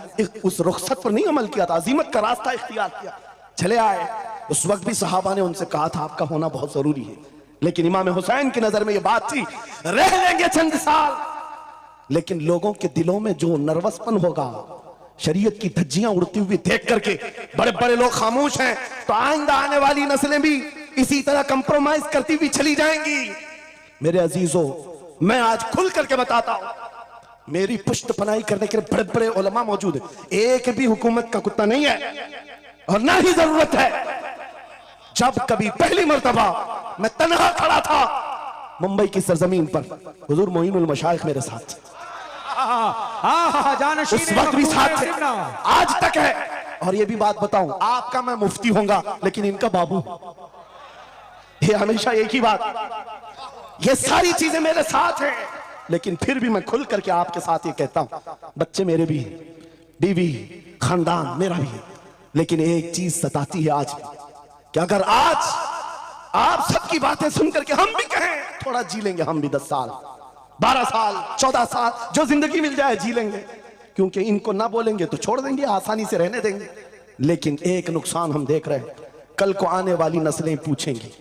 उस रुखसत पर नहीं अमल किया था, अजीमत का रास्ता इख्तियार किया, चले आए। उस वक्त भी सहाबा ने उनसे कहा था आपका होना बहुत जरूरी है, लेकिन इमाम हुसैन की नजर में ये बात थी रह लेंगे चंद साल, लेकिन लोगों के दिलों में जो नर्वसपन होगा, शरीयत की धज्जियां उड़ती हुई देख करके बड़े बड़े लोग खामोश हैं, तो आइंदा आने वाली नस्लें भी इसी तरह कंप्रोमाइज करती हुई चली जाएंगी। मेरे अजीजों, मैं आज खुल करके बताता हूं, मेरी पुष्ट पनाही करने के लिए बड़े बड़े उलमा मौजूद है, एक भी हुकूमत का कुत्ता नहीं है और ना ही जरूरत है। जब कभी पहली मर्तबा मैं तन्हा खड़ा था मुंबई की सरजमीन पर, हुजूर मोइनुल मशाइख मेरे साथ, उस वक्त भी साथ थे, आज तक है। और ये भी बात बताऊं, आपका मैं मुफ्ती होऊंगा लेकिन इनका बाबू, ये हमेशा एक ही बात, ये सारी चीजें मेरे साथ हैं, लेकिन फिर भी मैं खुल करके आपके साथ ये कहता हूं, बच्चे मेरे भी हैं, बीवी खानदान मेरा भी है, लेकिन एक चीज सताती है आज कि अगर आज आप सबकी बातें सुनकर के हम भी कहें थोड़ा जी लेंगे, हम भी 10 साल 12 साल 14 साल जो जिंदगी मिल जाए जी लेंगे, क्योंकि इनको ना बोलेंगे तो छोड़ देंगे, आसानी से रहने देंगे। लेकिन एक नुकसान हम देख रहे हैं, कल को आने वाली नस्लें पूछेंगी,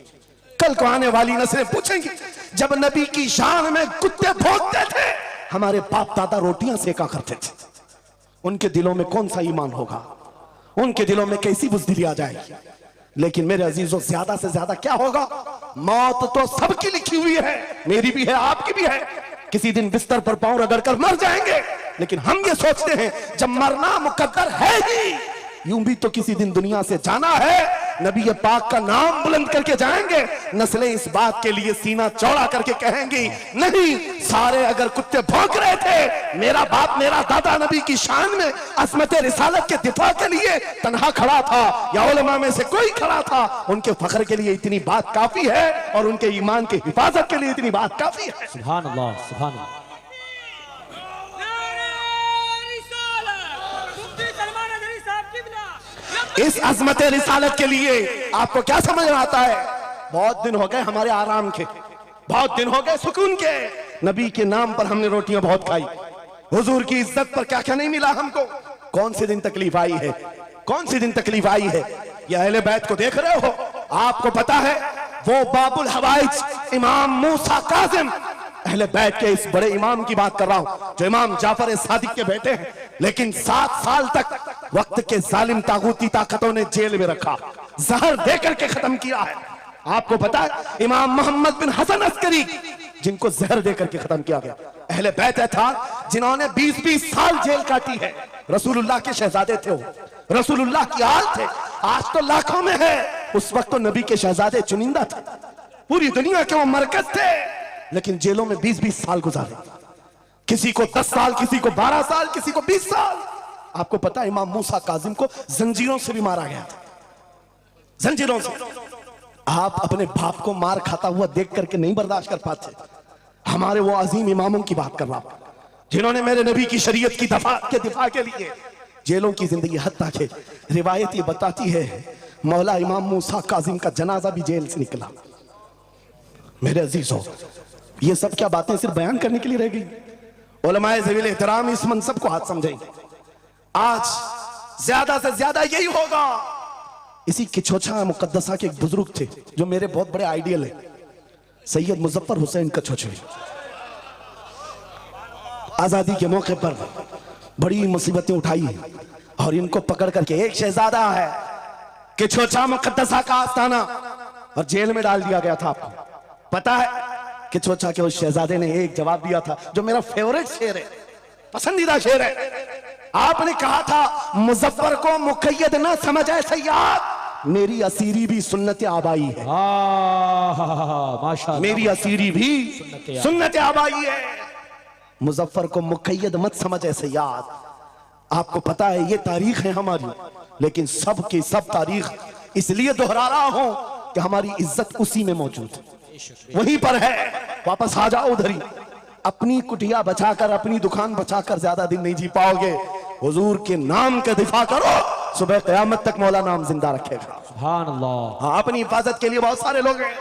कल को आने वाली नस्लें पूछेंगी, जब नबी की शान में कुत्ते भौंकते थे हमारे बाप दादा रोटियां सेका करते थे, उनके दिलों में कौन सा ईमान होगा, उनके दिलों में कैसी बुज़दिली आ जाएगी। लेकिन मेरे अजीजों, ज्यादा से ज्यादा क्या होगा, मौत तो सबकी लिखी हुई है, मेरी भी है, आपकी भी है। किसी दिन बिस्तर पर पांव रगड़ कर मर जाएंगे, लेकिन हम ये सोचते हैं जब मरना मुकद्दर है ही, यूं भी तो किसी दिन दुनिया से जाना है, नबी पाक का नाम बुलंद करके जाएंगे। नस्लें इस बात के लिए सीना चौड़ा करके कहेंगी, नहीं, सारे अगर कुत्ते भौंक रहे थे, मेरा बाप मेरा दादा नबी की शान में अज़मत रिसालत के दिफा के लिए तन्हा खड़ा था या उलमा में से कोई खड़ा था, उनके फख्र के लिए इतनी बात काफी है और उनके ईमान की हिफाजत के लिए इतनी बात काफी है। सुभान अल्लाह, सुभान अल्लाह। इस अज़मत रिसालत के लिए आपको क्या समझ में आता है, बहुत दिन हो गए हमारे आराम के, बहुत दिन हो गए सुकून के, नबी के नाम पर हमने रोटियां बहुत खाई, हुजूर की इज्जत पर क्या क्या नहीं मिला हमको। कौन से दिन तकलीफ आई है, कौन सी दिन तकलीफ आई है, ये अहले बैत को देख रहे हो, आपको पता है वो बाबुल हवाइज इमाम मूसा काजिम, अहले बैत के इस बड़े इमाम की बात कर रहा हूं जो इमाम जाफर सादिक के बेटे हैं, लेकिन 7 साल तक वक्त के जालिम तागूती ताकतों ने जेल में रखा, जहर देकर के खत्म किया है। आपको पता है इमाम मोहम्मद बिन हसन अस्करी जिनको जहर देकर के खत्म किया गया, अहले बैत था जिन्होंने 20-20 साल जेल काटी है। रसूलुल्लाह के शहजादे थे वो, रसूलुल्लाह की आल थे, आज तो लाखों में है, उस वक्त तो नबी के शहजादे चुनिंदा थे, पूरी दुनिया के वो मरकज थे, लेकिन जेलों में 20-20 साल गुजारे, किसी को 10 साल, किसी को 12 साल, किसी को 20 साल। आपको पता है इमाम मूसा काजिम को जंजीरों से भी मारा गया था, जंजीरों से। आप अपने बाप को मार खाता हुआ देख करके नहीं बर्दाश्त कर पाते, हमारे वो अजीम इमामों की बात कर रहा हूं जिन्होंने मेरे नबी की शरीयत की दिफा के लिए जेलों की जिंदगी, हत्ता के रिवायत ये बताती है मौला इमाम मूसा काजिम का जनाजा भी जेल से निकला। मेरे अजीजों, ये सब क्या बातें सिर्फ बयान करने के लिए रह गई? उलमाए ज़वील एहतराम इस मनसब को हाथ समझेंगे, आज ज्यादा से ज्यादा यही होगा। इसी किछोछा मुकद्दसा के एक बुजुर्ग थे जो मेरे बहुत बड़े आइडियल है, सैयद मुजफ्फर हुसैन कछोछवी। आजादी के मौके पर बड़ी मुसीबतें उठाई और इनको पकड़ करके, एक शहजादा है किछोछा मुकद्दसा का आस्थाना, और जेल में डाल दिया गया था। आपको पता है किछोछा के उस शहजादे ने एक जवाब दिया था जो मेरा फेवरेट शेर है, पसंदीदा शेर है। आपने कहा था मुजफ्फर को मुकय्यद ना समझे सैयद, मेरी असीरी भी सुन्नत आबाई है। माशाअल्लाह, मेरी असीरी भी सुन्नत आबाई है, मुजफ्फर को मुकय्यद मत समझे सैयद। आपको पता है ये तारीख है हमारी, लेकिन सब की सब तारीख इसलिए दोहरा रहा हूं कि हमारी इज्जत उसी में मौजूद है, वहीं पर है। वापस आ जाओ उधर ही, अपनी कुटिया बचाकर, अपनी दुकान बचाकर ज्यादा दिन नहीं जी पाओगे। हुजूर के नाम का दिफा करो, सुबह क़यामत तक मौला नाम जिंदा रखेगा। सुभान अल्लाह। हाँ, अपनी हिफाजत के लिए बहुत सारे लोग हैं,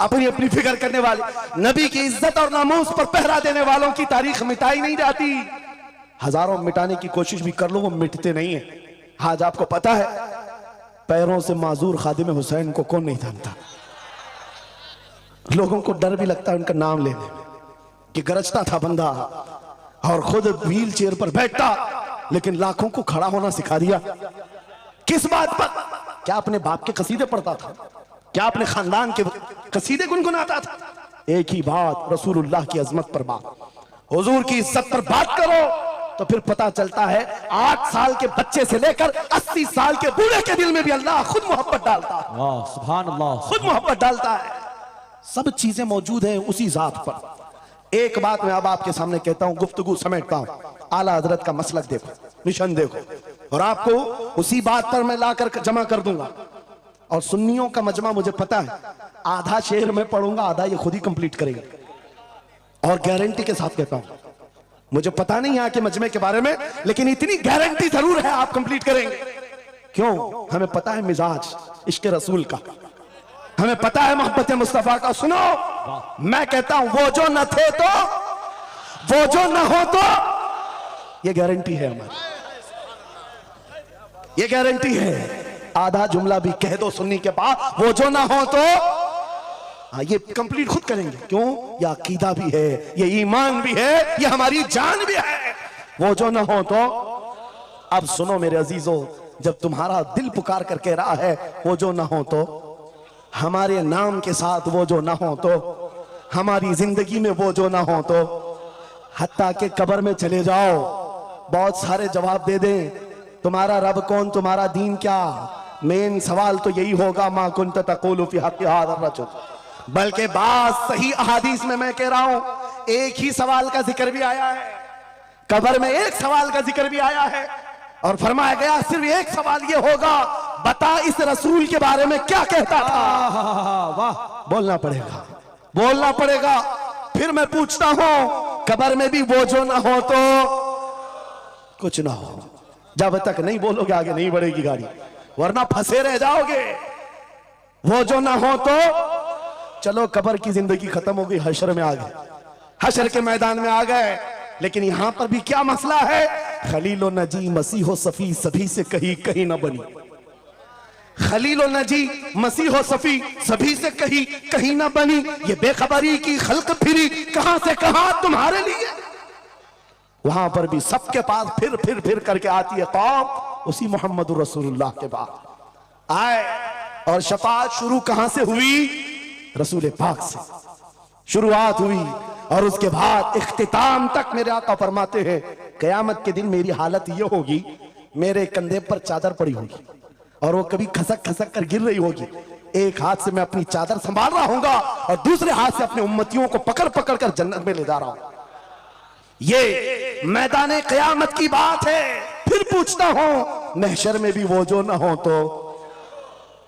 अपनी अपनी फिक्र करने वाले। नबी की इज्जत और नामूस पर पहरा देने वालों की तारीख मिटाई नहीं जाती, हजारों मिटाने की कोशिश भी कर लो वो मिटते नहीं है। आज आपको पता है पैरों से माजूर खादिम हुसैन को कौन नहीं जानता, लोगों को डर भी लगता है उनका नाम लेने में कि गरजता था बंदा और खुद व्हील चेयर पर बैठता, लेकिन लाखों को खड़ा होना सिखा दिया। किस बात पर? क्या अपने बाप के कसीदे पढ़ता था? क्या अपने खानदान के कसीदे गुनगुनाता था? एक ही बात, रसूलुल्लाह की अजमत पर बात, हुजूर की इज्जत पर बात करो तो फिर पता चलता है 8 साल के बच्चे से लेकर 80 साल के बूढ़े के दिल में भी अल्लाह खुद मोहब्बत डालता है। वाह, सुभान अल्लाह, खुद मोहब्बत डालता है। सब चीजें मौजूद हैं उसी जात पर। एक बात मैं अब आपके सामने कहता हूं, गुफ्तगू समेटता हूं, आला हजरत का मसलक देखो, मिशन देखो, और आपको उसी बात पर मैं लाकर जमा कर दूंगा। और सुन्नियों का मजमा मुझे पता है, आधा शेर में पढ़ूंगा, आधा ये खुद ही कंप्लीट करेंगे, और गारंटी के साथ कहता हूं। मुझे पता नहीं यहाँ के मजमे के बारे में, लेकिन इतनी गारंटी जरूर है आप कंप्लीट करेंगे। क्यों? हमें पता है मिजाज इश्क रसूल का, हमें पता है मोहब्बत मुस्तफा का। सुनो, मैं कहता हूं वो जो न थे तो, वो जो न हो तो, ये गारंटी है हमारी, ये गारंटी है। आधा जुमला भी कह दो सुनने के बाद, वो जो ना हो तो, हाँ ये कंप्लीट खुद करेंगे। क्यों? ये अकीदा भी है, ये ईमान भी है, ये हमारी जान भी है। वो जो ना हो तो। अब सुनो मेरे अजीजों, जब तुम्हारा दिल पुकार कर कह रहा है वो जो ना हो तो, हमारे नाम के साथ वो जो ना हो तो, हमारी जिंदगी में वो जो ना हो तो, हत्ता के कब्र में चले जाओ, बहुत सारे जवाब दे दें, तुम्हारा रब कौन, तुम्हारा दीन क्या, मेन सवाल तो यही होगा, मा कुंत तक़ूलु फी हक़्क़ि हाज़ा रजुल। बल्कि बात सही अहादीस में मैं कह रहा हूं, एक ही सवाल का जिक्र भी आया है, कब्र में एक सवाल का जिक्र भी आया है, और फरमाया गया सिर्फ एक सवाल ये होगा, बता इस रसूल के बारे में क्या कहता था। वाह, बोलना पड़ेगा, बोलना पड़ेगा। फिर मैं पूछता हूं, कब्र में भी वो जो ना हो तो कुछ ना हो। जब तक नहीं बोलोगे आगे नहीं बढ़ेगी गाड़ी, वरना फंसे रह जाओगे। वो जो ना हो तो, चलो कब्र की जिंदगी खत्म हो गई, हशर में आ गए, हशर के मैदान में आ गए। लेकिन यहां पर भी क्या मसला है, खलीलो नजी मसीहो सफी सभी से कहीं कहीं ना बनी। खलीलो नजी मसीहो सफी सभी से कहीं कहीं ना बनी। ये बेखबरी की खल्क फिरी कहां से कहां तुम्हारे लिए। वहां पर भी सबके पास फिर करके आती है कौम, उसी मोहम्मद रसूलुल्लाह के बाद आए। और शफाअत शुरू कहां से हुई? रसूल पाक से शुरुआत हुई, और उसके बाद इख्तिताम तक मेरे आका फरमाते हैं, कयामत के दिन मेरी हालत यह होगी, मेरे कंधे पर चादर पड़ी होगी और वो कभी खसक खसक कर गिर रही होगी। एक हाथ से मैं अपनी चादर संभाल रहा हूंगा और दूसरे हाथ से अपने उम्मतियों को पकड़ पकड़ कर जन्नत में ले जा रहा हूं। ये मैदान कयामत की बात है। फिर पूछता हूं, महशर में भी वो जो ना हो तो,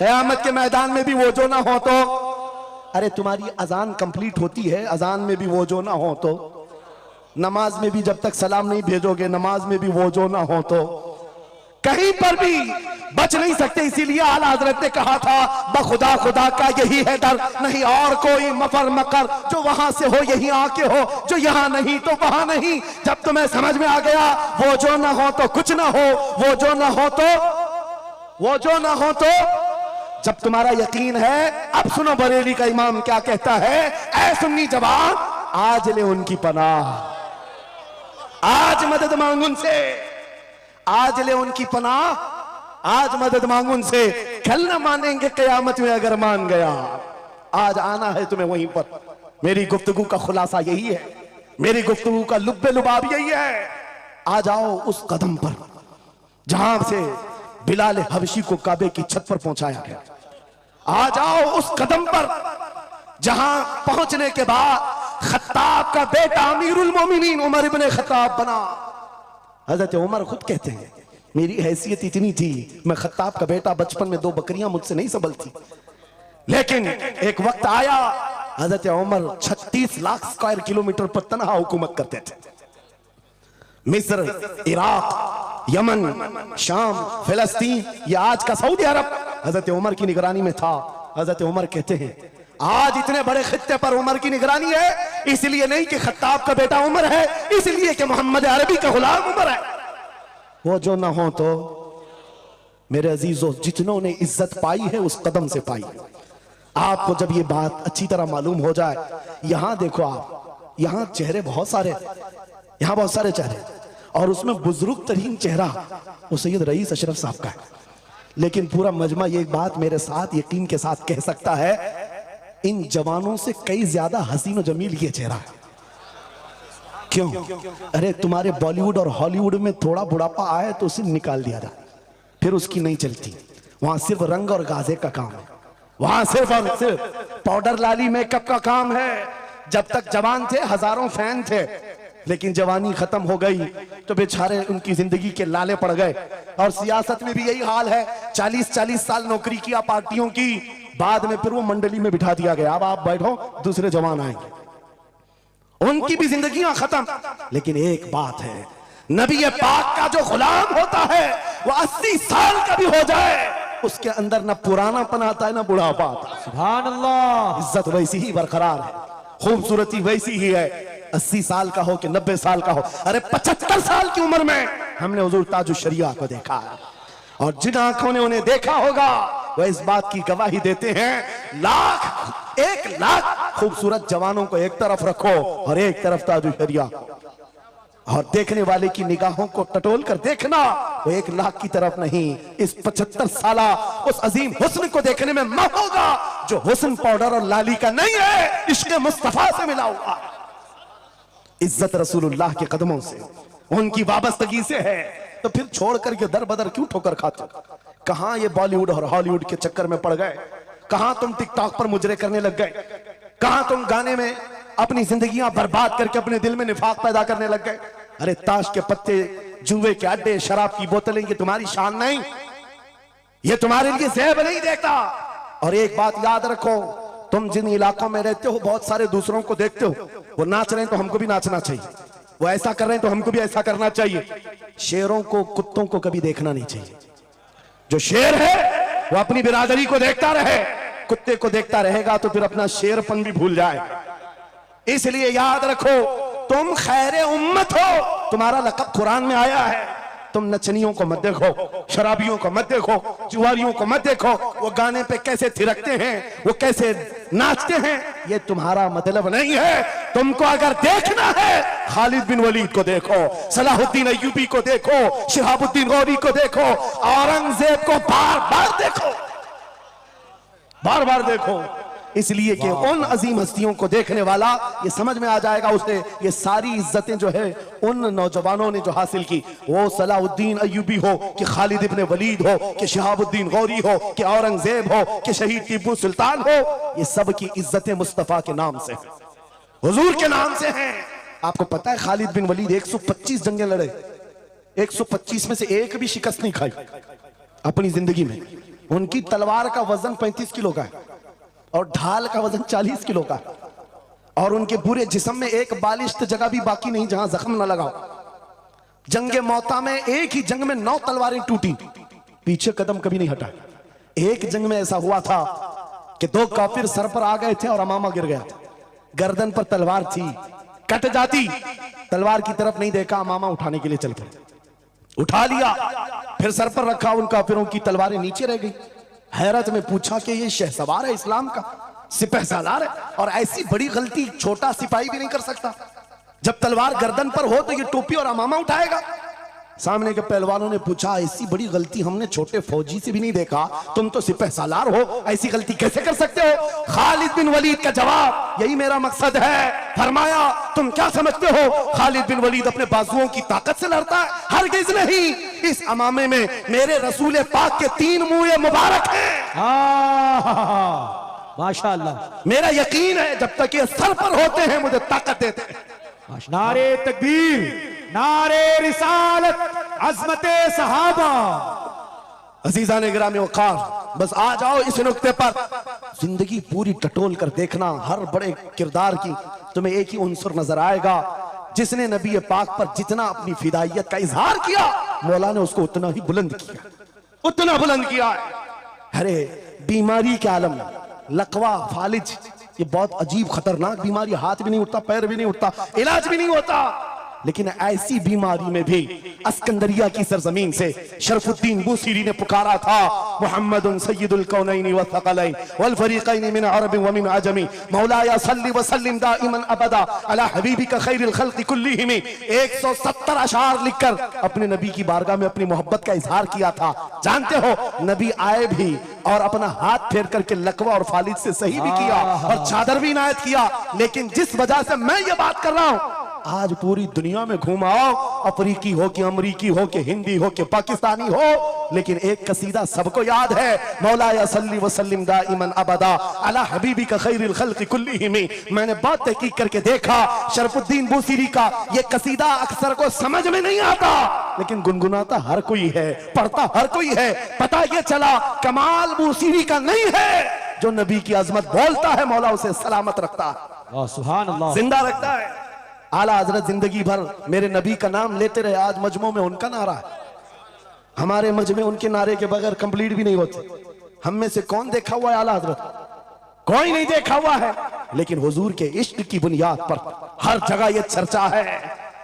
कयामत के मैदान में भी वो जो ना हो तो, अरे तुम्हारी अजान कंप्लीट होती है, अजान में भी वो जो ना हो तो, नमाज में भी जब तक सलाम नहीं भेजोगे, नमाज में भी वो जो ना हो तो, कहीं पर भी बच नहीं सकते। इसीलिए आला हजरत ने कहा था, बखुदा खुदा का यही है डर, नहीं और कोई मफर मकर, जो वहां से हो यहीं आके हो, जो यहां नहीं तो वहां नहीं। जब तुम्हें समझ में आ गया वो जो ना हो तो कुछ ना हो, वो जो ना हो तो, वो जो ना हो तो, जब तुम्हारा यकीन है। अब सुनो बरेली का इमाम क्या कहता है, ऐ सुन्नी जवान आज ले उनकी पनाह, आज मदद मांग उनसे, आज ले उनकी पनाह, आज मदद मांग उनसे। कल न मानेंगे कयामत में अगर मान गया, आज आना है तुम्हें वहीं पर। मेरी गुफ्तगू का खुलासा यही है, मेरी गुफ्तगू का लुब्बे लुबाब यही है। आ जाओ उस कदम पर जहां से बिलाल हबशी को काबे की छत पर पहुंचाया गया। आ जाओ उस कदम पर जहां पहुंचने के बाद खत्ताब का बेटा अमीरुल मोमिनीन उमर इब्ने खत्ताब बना। हजरत उमर खुद कहते हैं, मेरी हैसियत इतनी थी, मैं खत्ताब का बेटा, बचपन में 2 बकरियां मुझसे नहीं संभलती, लेकिन एक वक्त आया हजरत उमर 36 लाख स्क्वायर किलोमीटर पर तनहा हुकूमत करते थे। मिस्र, इराक, यमन, शाम, फिलिस्तीन, ये आज का सऊदी अरब हजरत उमर की निगरानी में था। हजरत उमर कहते हैं, आज इतने बड़े खित्ते पर उमर की निगरानी है, इसलिए नहीं कि खत्ताब का बेटा उमर है, इसलिए कि मोहम्मद अरबी का गुलाम उमर है। वो जो ना हो तो, मेरे अजीजों, जितनों ने इज्जत पाई है उस कदम से पाई। आपको जब ये बात अच्छी तरह मालूम हो जाए, यहां देखो आप, यहां चेहरे बहुत सारे, यहां बहुत सारे चेहरे, और उसमें बुजुर्ग तरीन चेहरा वो सैयद रईस अशरफ साहब का है। लेकिन पूरा मजमा ये बात मेरे साथ यकीन के साथ कह सकता है, इन जवानों से कई ज्यादा हसीन और जमील ये चेहरा है। क्यों? अरे तुम्हारे बॉलीवुड और हॉलीवुड में थोड़ा बुढ़ापा आए तो उसे निकाल दिया जाए, फिर उसकी नहीं चलती। वहां सिर्फ रंग और गाजे का काम है, वहां सिर्फ और सिर्फ पाउडर लाली मेकअप का काम है। जब तक जवान थे हजारों फैन थे, लेकिन जवानी खत्म हो गई तो बेचारे उनकी जिंदगी के लाले पड़ गए। और सियासत में भी यही हाल है, 40-40 साल नौकरी किया पार्टियों की, बाद में फिर वो मंडली में बिठा दिया गया, अब आप बैठो दूसरे जवान आएंगे, उनकी भी जिंदगियां खत्म। लेकिन एक बात है, नबी पाक का जो गुलाम होता है वो 80 साल का भी हो जाए उसके अंदर ना पुरानापन आता है ना बुढ़ापा आता है। सुभान अल्लाह। इज्जत वैसी ही बरकरार है, खूबसूरती वैसी ही है, 80 साल का हो कि 90 साल का हो। अरे 75 साल की उम्र में हमने हुजूर ताजुश शरिया को देखा है, और जिन आंखों ने उन्हें देखा होगा वह इस बात की गवाही देते हैं, 1,00,000 खूबसूरत जवानों को एक तरफ रखो और एक तरफ ताजुश शरिया, और देखने वाले की निगाहों को टटोल कर देखना, वो 1,00,000 की तरफ नहीं, इस 75 साला उस अजीम हुस्न को देखने में मत होगा जो हुस्न पाउडर और लाली का नहीं है, इश्क मुस्तफा से मिला हुआ। इज्जत रसूलुल्लाह के कदमों से, उनकी वाबस्तगी से है, तो फिर छोड़ करके दर बदर क्यों ठोकर खाते हो? कहां ये बॉलीवुड और हॉलीवुड के चक्कर में पड़ गए? कहां तुम टिकटॉक पर मुजरे करने लग गए? कहां तुम गाने में अपनी जिंदगियां बर्बाद करके अपने दिल में निफाक पैदा करने लग गए? अरे ताश के पत्ते, जुए के अड्डे, शराब की बोतलें, ये तुम्हारी शान नहीं, ये तुम्हारे लिए ज़ेब नहीं देखता। और एक बात याद रखो, तुम जिन इलाकों में रहते हो बहुत सारे दूसरों को देखते हो, वो नाच रहे हैं तो हमको भी नाचना चाहिए, वो ऐसा कर रहे हैं तो हमको भी ऐसा करना चाहिए। शेरों को, कुत्तों को कभी देखना नहीं चाहिए। जो शेर है वो अपनी बिरादरी को देखता रहे, कुत्ते को देखता रहेगा तो फिर अपना शेरपन भी भूल जाएगा। इसलिए याद रखो, तुम खैर उम्मत हो, तुम्हारा लक़ब कुरान में आया है। तुम नचनियों को मत देखो, शराबियों को मत देखो, जुआरियों को मत देखो, वो गाने पे कैसे थिरकते हैं, वो कैसे नाचते हैं, ये तुम्हारा मतलब नहीं है। तुमको अगर देखना है, खालिद बिन वलीद को देखो, सलाहुद्दीन अय्यूबी को देखो, शिहाबुद्दीन गौरी को देखो, औरंगजेब को बार बार देखो, बार बार देखो। इसलिए कि उन अजीम हस्तियों को देखने वाला ये समझ में आ जाएगा उसे, ये सारी इज्जतें जो है उन नौजवानों ने जो हासिल की, वो सलाहुद्दीन अय्यूबी हो कि खालिद इब्न वलीद हो कि शिहाबुद्दीन गौरी हो कि औरंगजेब हो कि शहीद टीपू सुल्तान हो, ये सब की इज्जतें मुस्तफा के नाम से, हुजूर के नाम से हैं। आपको पता है खालिद बिन वलीद 125 जंगें लड़े, 125 में से एक भी शिकस्त नहीं खाई अपनी जिंदगी में। उनकी तलवार का वजन 35 किलो का है और ढाल का वजन 40 किलो का, और उनके पूरे जिस्म में एक बालिश्त जगह भी बाकी नहीं जहां जख्म न लगाओ। जंगे मौता में एक ही जंग में 9 तलवारें टूटी, पीछे कदम कभी नहीं हटा। एक जंग में ऐसा हुआ था कि 2 काफिर सर पर आ गए थे और अमामा गिर गया था, गर्दन पर तलवार थी, कट जाती, तलवार की तरफ नहीं देखा, अमामा उठाने के लिए चल पड़े, उठा लिया, फिर सर पर रखा, उन काफिरों की तलवारें नीचे रह गई। हैरत में पूछा कि ये शहसवार है इस्लाम का, सिपह सालार है, और ऐसी बड़ी गलती छोटा सिपाही भी नहीं कर सकता। जब तलवार गर्दन पर हो तो ये टोपी और अमामा उठाएगा। सामने के पहलवानों ने पूछा, ऐसी बड़ी गलती हमने छोटे फौजी से भी नहीं देखा, तुम तो सिपह सालार हो, ऐसी गलती कैसे कर सकते हो? खालिद बिन वलीद का जवाब, यही मेरा मकसद है। फरमाया, तुम क्या समझते हो खालिद बिन वलीद अपने बाजुओं की ताकत से लड़ता है? हरगिज़ नहीं। इस अमामे में मेरे रसूल पाक के 3 मुंह मुबारक हैं। माशाअल्लाह। मेरा यकीन है जब तक ये सर पर होते हैं मुझे ताकत देते हैं। नारे तकबीर, नारे रिसालत, अज़मते सहाबा। अजीजा ने गिरामी वक़ार, बस आ जाओ इस नुक्ते पर, जिंदगी पूरी टटोल कर देखना, हर बड़े किरदार की तुम्हें एक ही उन्सर नजर आएगा, जिसने नबी पाक पर जितना अपनी फिदाइयत का इजहार किया, मौला ने उसको उतना ही बुलंद किया, उतना बुलंद किया है। अरे बीमारी के आलम, लकवा, फालिज, ये बहुत अजीब खतरनाक बीमारी, हाथ भी नहीं उठता, पैर भी नहीं उठता, इलाज भी नहीं होता, लेकिन ऐसी बीमारी में भी अस्कंदरिया की सरजमीन से शरफुद्दीन बूसीरी ने पुकारा था, मुहम्मदुन सय्यिदुल कौनैनि व थक़लैन वल फरीक़ैनि मिन अरब व मिन अजमी, मौलाया सल्लि व सल्लिम दाइमन अबदा अला हबीबिका खैरिल खल्क़ि कुल्लिहिम। 170 अशार लिखकर अपने नबी की बारगाह में अपनी मोहब्बत का इजहार किया था। जानते हो, नबी आए भी और अपना हाथ फेर करके लकवा और फालिज से सही भी किया और चादर भी इनायत किया, लेकिन जिस वजह से मैं ये बात कर रहा हूं, आज पूरी दुनिया में घुमाओ, अफ्रीकी हो कि अमरीकी हो कि हिंदी हो कि पाकिस्तानी हो, लेकिन एक कसीदा सबको याद है, मौलाया सल्ली व सल्लिम दाइमन अबदा अला हबीबिका खैरिल खल्क़ि कुल्लिहिम। मैंने बहुत तहकीक करके देखा, शरफुद्दीन बूसीरी का ये कसीदा अक्सर को समझ में नहीं आता, लेकिन गुनगुनाता हर कोई है, पढ़ता हर कोई है। पता ये चला कमाल बूसीरी का नहीं है, जो नबी की अजमत बोलता है मौला उसे सलामत रखता है, सुभान अल्लाह, जिंदा रखता है। आला हजरत जिंदगी भर मेरे नबी का नाम लेते रहे, आज मजमू में उनका नारा है, हमारे मजमे उनके नारे के बगैर कंप्लीट भी नहीं होते। हम में से कौन देखा हुआ है आला हजरत? कोई नहीं देखा हुआ है, लेकिन हुजूर के इश्क की बुनियाद पर हर जगह ये चर्चा है।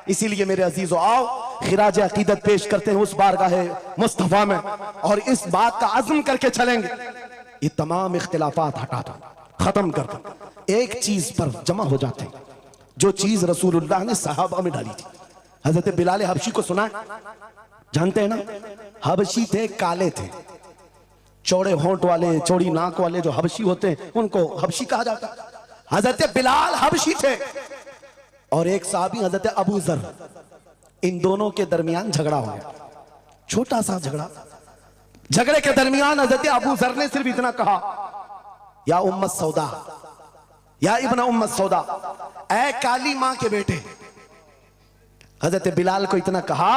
इसीलिए मेरे अजीजों, आओ खिराज अकीदत पेश करते हैं उस बारगाहे मुस्तफा में, और इस बात का अज़्म करके चलेंगे, ये तमाम इख्तिलाफात हटा दो, खत्म कर दो, एक चीज पर जमा हो जाते हैं, जो चीज रसूलुल्लाह ने सहाबा में डाली थी। हजरत बिलाल हबशी को सुना है? जानते हैं ना? हबशी थे, काले थे, चौड़े होंठ वाले, चौड़ी नाक वाले जो हबशी होते हैं उनको हबशी कहा जाता है। हजरत बिलाल हबशी थे और एक साहबी हजरत अबू जर, इन दोनों के दरमियान झगड़ा हो गया, छोटा सा झगड़ा। झगड़े के दरमियान हजरत अबू जर ने सिर्फ इतना कहा, या उम्मत सौदा, या इब्न उम्मत सौदा, ऐ काली मां के बेटे। हजरत बिलाल को इतना कहा,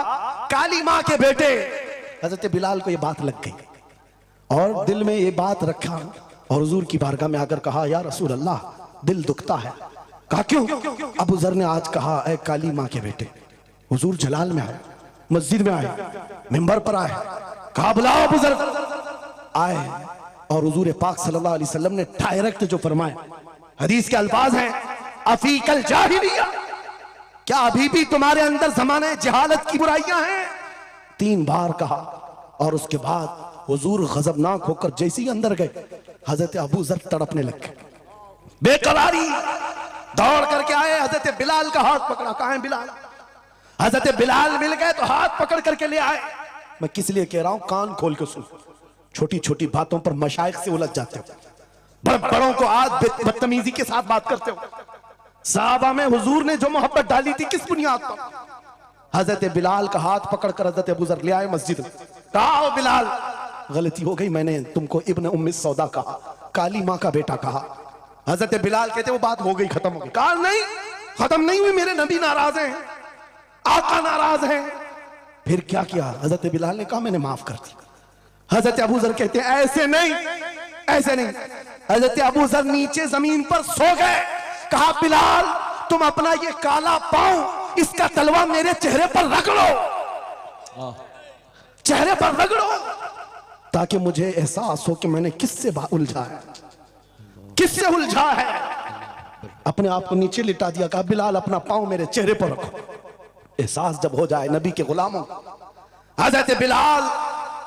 काली मां के बेटे। हजरत बिलाल को यह बात लग गई और दिल में ये बात रखा और हुजूर की बारगाह में आकर कहा, या रसूल अल्लाह, दिल दुखता है। कहा क्यों? अबू जर ने आज कहा, ऐ काली मां के बेटे। हुजूर जलाल में आए, मस्जिद में आए, मिंबर पर आए, कहा बुलाओ अबू जर। आए और हुजूर पाक सल्लल्लाहु अलैहि वसल्लम ने डायरेक्ट जो फरमाया, हदीस के अल्फाज हैं, अफीकल जाहिलिया, क्या अभी भी तुम्हारे अंदर जमाने जहालत की बुराइयां हैं? 3 बार कहा और उसके बाद हुजूर गजबनाक होकर जैसे ही अंदर गए, हजरत अबू जर तड़पने लग गए, बेकरारी। दौड़ करके आए, हजरत बिलाल का हाथ पकड़ा, कहां है बिलाल? हजरत बिलाल मिल गए तो हाथ पकड़ करके ले आए। मैं किस लिए कह रहा हूं, कान खोल के सुन। छोटी छोटी बातों पर मशाइख से उलझ जाते हो, बड़ों को आज बदतमीजी के साथ बात करते हो। साहबा में हुजूर ने जो मोहब्बत डाली थी किस बुनियाद पर? हजरत बिलाल का हाथ पकड़कर हजरत अबू जर ले आए मस्जिद में। कहा बिलाल, गलती हो गई, मैंने तुमको इब्न उम्मी सौदा कहा, काली मां का बेटा कहा। हजरत बिलाल कहते वो बात हो गई, खत्म हो गई। कहा नहीं, खत्म नहीं हुई, मेरे नबी नाराज हैं, आका नाराज हैं। फिर क्या किया? हजरत बिलाल ने कहा मैंने माफ कर दी। हजरत अबू जर कहते हैं ऐसे नहीं, ऐसे नहीं। हजरत अबू जर नीचे जमीन पर सो गए। कहा बिलाल, तुम अपना ये काला पांव, इसका तलवा मेरे चेहरे पर रगड़ो, चेहरे पर रगड़ो, ताकि मुझे एहसास हो कि मैंने किससे उलझा है, किससे उलझा है। अपने आप को नीचे लिटा दिया। कहा बिलाल, अपना पांव मेरे चेहरे पर रखो, एहसास जब हो जाए नबी के गुलामों। हजरत बिलाल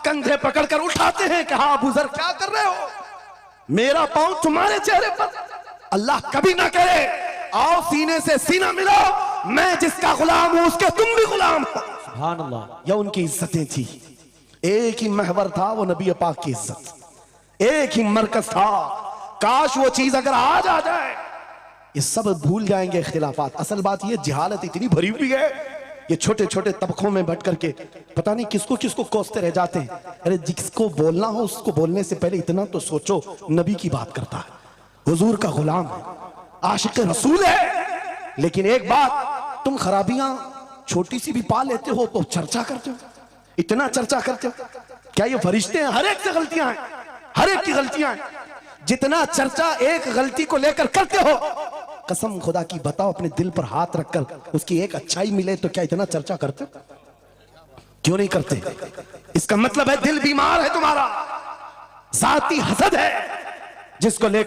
कंधे पकड़कर उठाते हैं। कहा अबू जर क्या कर रहे हो? मेरा पांव तुम्हारे चेहरे पर? अल्लाह कभी ना करे, आओ सीने से सीना मिलाओ, मैं जिसका गुलाम हूं उसके तुम भी गुलाम हो। सुभान अल्लाह। यह उनकी इज्जतें थी। एक ही महवर था वो नबी पाक की इज्जत, एक ही मरकज था। काश वो चीज अगर आज आ जाए, ये सब भूल जाएंगे इख्तिलाफात। असल बात ये, जहालत इतनी भरी हुई है, ये छोटे छोटे तबकों में बैठ करके पता नहीं किसको किसको कोसते रह जाते हैं। अरे जिसको बोलना हो उसको बोलने से पहले इतना तो सोचो, नबी की बात करता है, हुजूर का गुलाम है, आशिक रसूल है। लेकिन एक बात, तुम खराबियां छोटी सी भी पा लेते हो तो चर्चा करते हो, इतना चर्चा करते हो। क्या ये फरिश्ते हैं? हर एक से गलतियां हैं, हर एक की गलतियां हैं। जितना चर्चा एक गलती को लेकर करते हो, कसम खुदा की बताओ, अपने दिल पर हाथ रखकर उसकी एक अच्छाई मिले तो क्या इतना चर्चा करते हो? क्यों नहीं करते? इसका मतलब है दिल बीमार है तुम्हारा, जाती हसद है जिसको लेकर